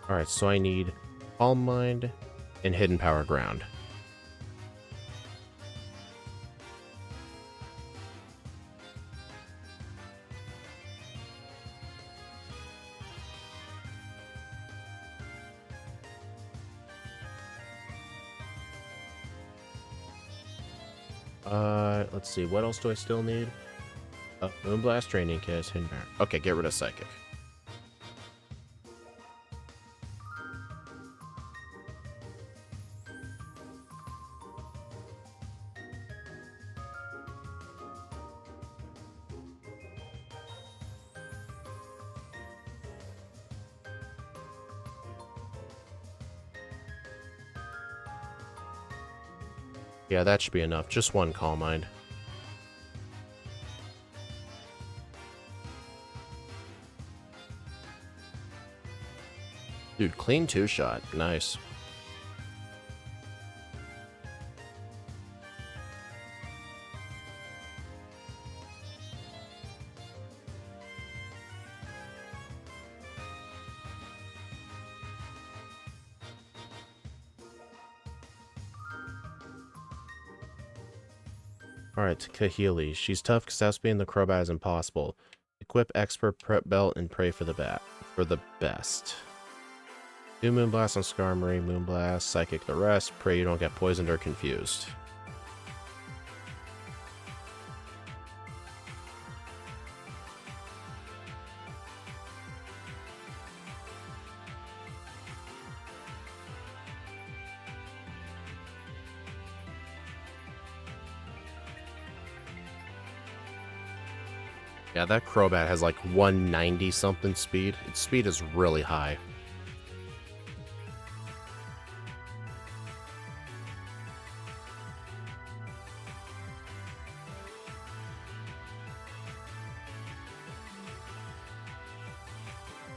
Alright, so I need Calm Mind and Hidden Power Ground. Let's see, what else do I still need? Moonblast, Draining Kiss, Hidden Power. Okay, get rid of Psychic. Yeah, that should be enough. Just one Calm Mind. Dude, clean two-shot. Nice. Alright, Kahili. She's tough because outspinning the Crobat is impossible. Equip Expert Prep Belt and pray for the best. Do Moonblast on Skarmory, Moonblast, Psychic the rest, pray you don't get poisoned or confused. Yeah, that Crobat has like 190 something speed. Its speed is really high.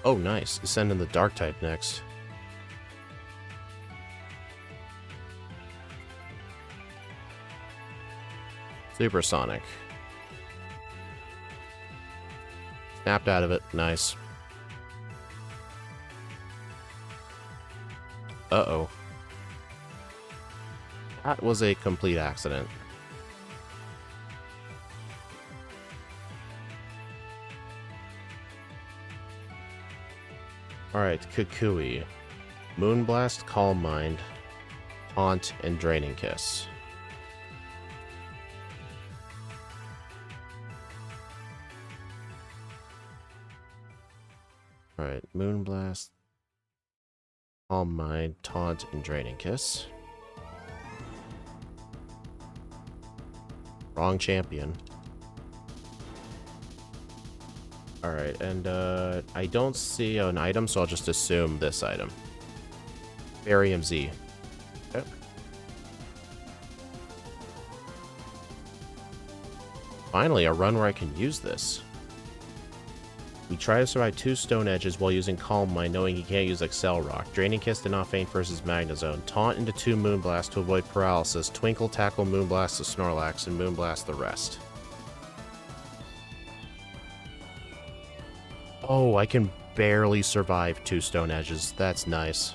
Oh, nice. Send in the Dark type next. Supersonic. Snapped out of it. Nice. Uh-oh. That was a complete accident. Alright, Kukui. Moonblast, Calm Mind, Taunt, and Draining Kiss. Alright, Moonblast, Calm Mind, Taunt, and Draining Kiss. Wrong champion. Alright, and I don't see an item, so I'll just assume this item. Barium Z. Okay. Finally, a run where I can use this. We try to survive 2 Stone Edges while using Calm Mind, knowing he can't use Excel Rock. Draining Kiss did not faint versus Magnezone. Taunt into 2 Moonblast to avoid paralysis. Twinkle tackle Moonblast to Snorlax, and Moonblast the rest. Oh, I can barely survive 2 Stone Edges. That's nice.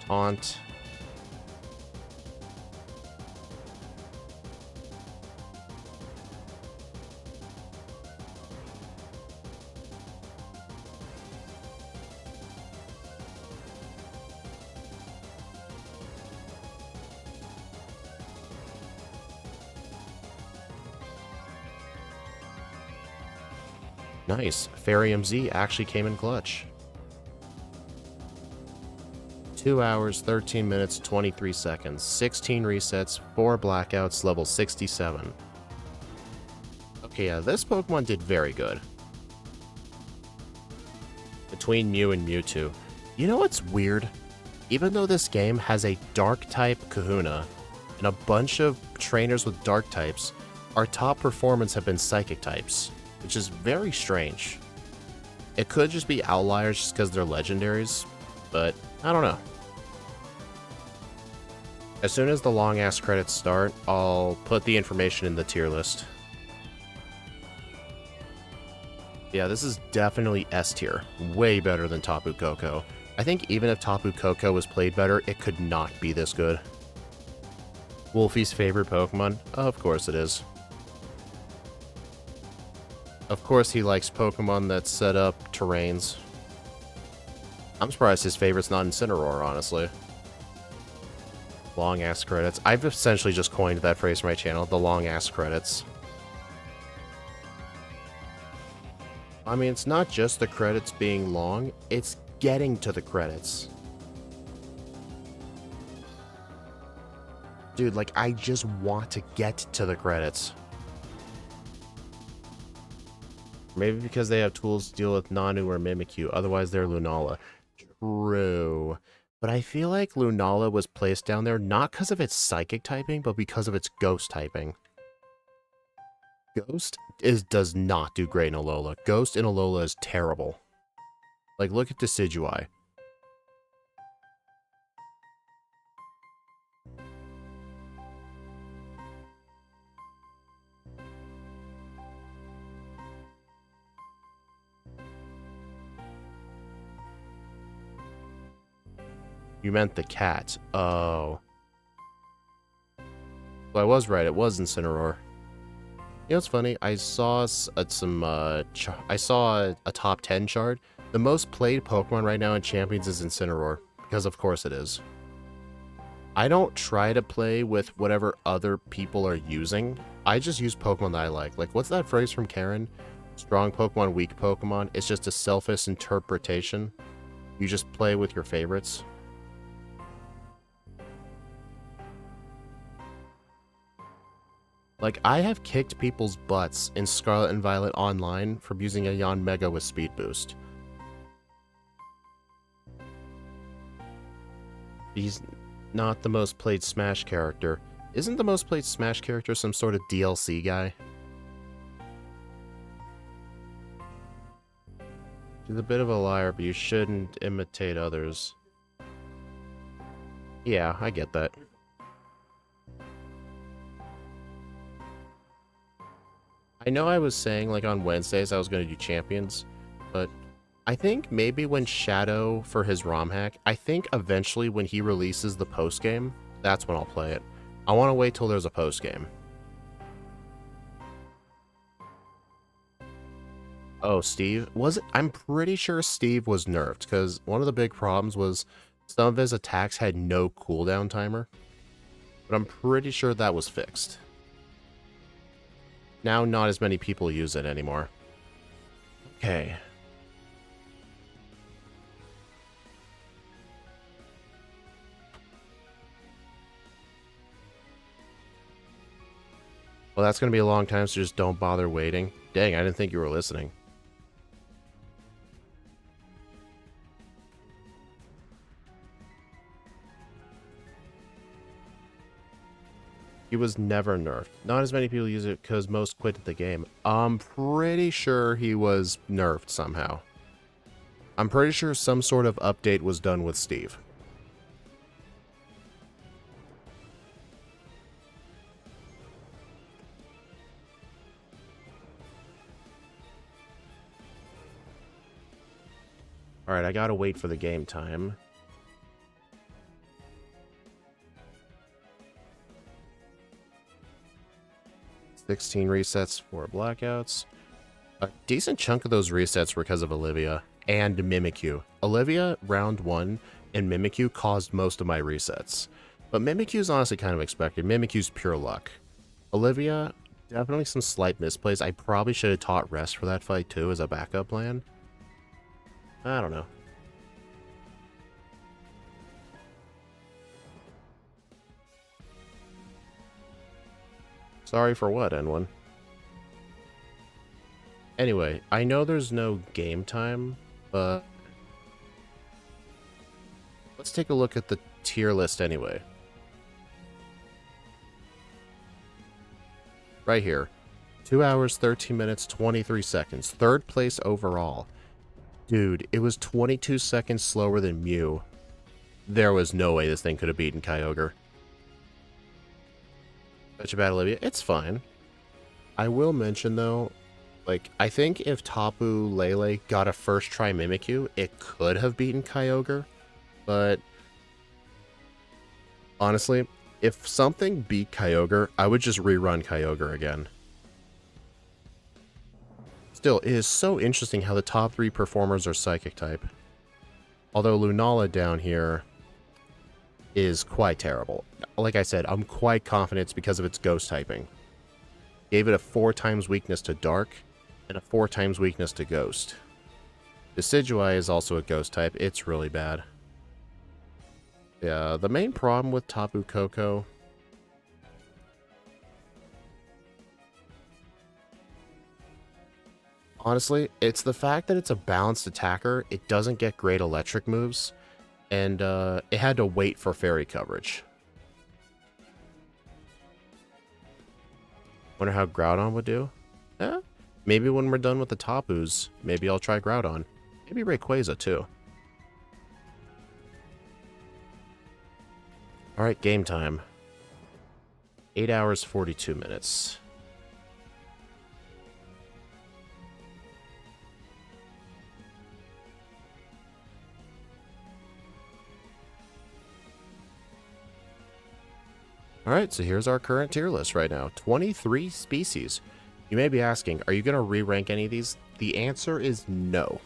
Taunt. Nice. Farium Z actually came in clutch. 2 hours, 13 minutes, 23 seconds, 16 resets, 4 blackouts, level 67. Okay, yeah, this Pokemon did very good. Between Mew and Mewtwo. You know what's weird? Even though this game has a Dark-type Kahuna and a bunch of trainers with Dark types, our top performance have been Psychic types, which is very strange. It could just be outliers just because they're legendaries, but I don't know. As soon as the long-ass credits start, I'll put the information in the tier list. Yeah, this is definitely S tier. Way better than Tapu Koko. I think even if Tapu Koko was played better, it could not be this good. Wolfie's favorite Pokemon? Of course it is. Of course he likes Pokemon that set up terrains. I'm surprised his favorite's not Incineroar, honestly. Long-ass credits. I've essentially just coined that phrase for my channel, the long-ass credits. I mean, it's not just the credits being long, it's getting to the credits. Dude, like, I just want to get to the credits. Maybe because they have tools to deal with Nanu or Mimikyu, otherwise they're Lunala. True. But I feel like Lunala was placed down there not because of its psychic typing, but because of its ghost typing. Ghost does not do great in Alola. Ghost in Alola is terrible. Like, look at Decidueye. You meant the cat. Oh. Well, I was right. It was Incineroar. You know what's funny? I saw I saw a top 10 chart. The most played Pokemon right now in Champions is Incineroar, because of course it is. I don't try to play with whatever other people are using. I just use Pokemon that I like. Like, what's that phrase from Karen? Strong Pokemon, weak Pokemon. It's just a selfish interpretation. You just play with your favorites. Like, I have kicked people's butts in Scarlet and Violet Online from using a Yon Mega with Speed Boost. He's not the most played Smash character. Isn't the most played Smash character some sort of DLC guy? She's a bit of a liar, but you shouldn't imitate others. Yeah, I get that. I know I was saying, like, on Wednesdays I was going to do Champions, but I think maybe when Shadow for his ROM hack, I think eventually when he releases the post-game, that's when I'll play it. I want to wait till there's a post-game. Oh, Steve? Was it? I'm pretty sure Steve was nerfed, because one of the big problems was some of his attacks had no cooldown timer. But I'm pretty sure that was fixed. Now not as many people use it anymore. Okay. Well, that's going to be a long time, so just don't bother waiting. Dang, I didn't think you were listening. He was never nerfed. Not as many people use it because most quit the game. I'm pretty sure he was nerfed somehow. I'm pretty sure some sort of update was done with Steve. Alright, I gotta wait for the game time. $16 resets for blackouts. A decent chunk of those resets were because of Olivia and Mimikyu. Olivia, round 1, and Mimikyu caused most of my resets. But Mimikyu's honestly kind of expected. Mimikyu's pure luck. Olivia, definitely some slight misplays. I probably should have taught rest for that fight too as a backup plan. I don't know. Sorry for what, N1? Anyway, I know there's no game time, but let's take a look at the tier list anyway. Right here. 2 hours, 13 minutes, 23 seconds. Third place overall. Dude, it was 22 seconds slower than Mew. There was no way this thing could have beaten Kyogre. Such a bad Olivia. It's fine. I will mention, though, like, I think if Tapu Lele got a first try Mimikyu, it could have beaten Kyogre. But honestly, if something beat Kyogre, I would just rerun Kyogre again. Still, it is so interesting how the top 3 performers are Psychic type. Although Lunala down here is quite terrible. Like I said, I'm quite confident it's because of its Ghost typing. Gave it a 4 times weakness to Dark, and a 4 times weakness to Ghost. Decidueye is also a Ghost type. It's really bad. Yeah, the main problem with Tapu Koko... honestly, it's the fact that it's a balanced attacker. It doesn't get great electric moves. And it had to wait for fairy coverage. Wonder how Groudon would do? Eh, maybe when we're done with the Tapus, maybe I'll try Groudon. Maybe Rayquaza too. Alright, game time. 8 hours, 42 minutes. Alright, so here's our current tier list right now. 23 species. You may be asking, are you going to re-rank any of these? The answer is no.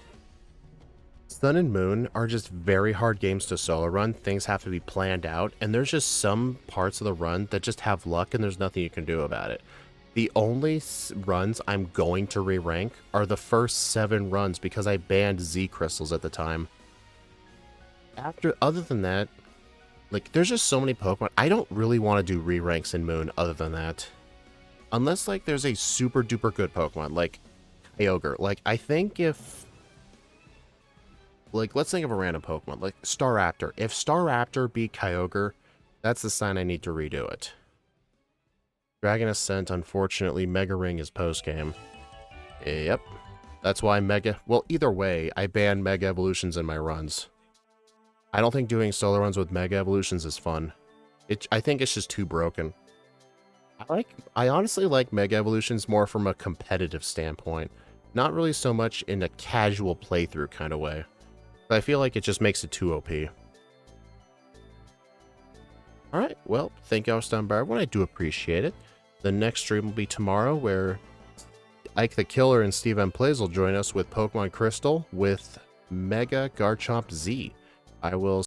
Sun and Moon are just very hard games to solo run. Things have to be planned out, and there's just some parts of the run that just have luck and there's nothing you can do about it. The only runs I'm going to re-rank are the first 7 runs because I banned Z crystals at the time. Other than that, like, there's just so many Pokemon. I don't really want to do re-ranks in Moon other than that. Unless, like, there's a super duper good Pokemon, like Kyogre. Like, I think if... Like, let's think of a random Pokemon, like Staraptor. If Staraptor beat Kyogre, that's the sign I need to redo it. Dragon Ascent, unfortunately, Mega Ring is post-game. Yep. That's why Mega... Well, either way, I ban Mega Evolutions in my runs. I don't think doing solo runs with Mega Evolutions is fun. I think it's just too broken. I honestly like Mega Evolutions more from a competitive standpoint. Not really so much in a casual playthrough kind of way. But I feel like it just makes it too OP. Alright, well, thank you all for stopping by, everyone. I do appreciate it. The next stream will be tomorrow, where Ike the Killer and Steve M Plays will join us with Pokemon Crystal with Mega Garchomp Z. I will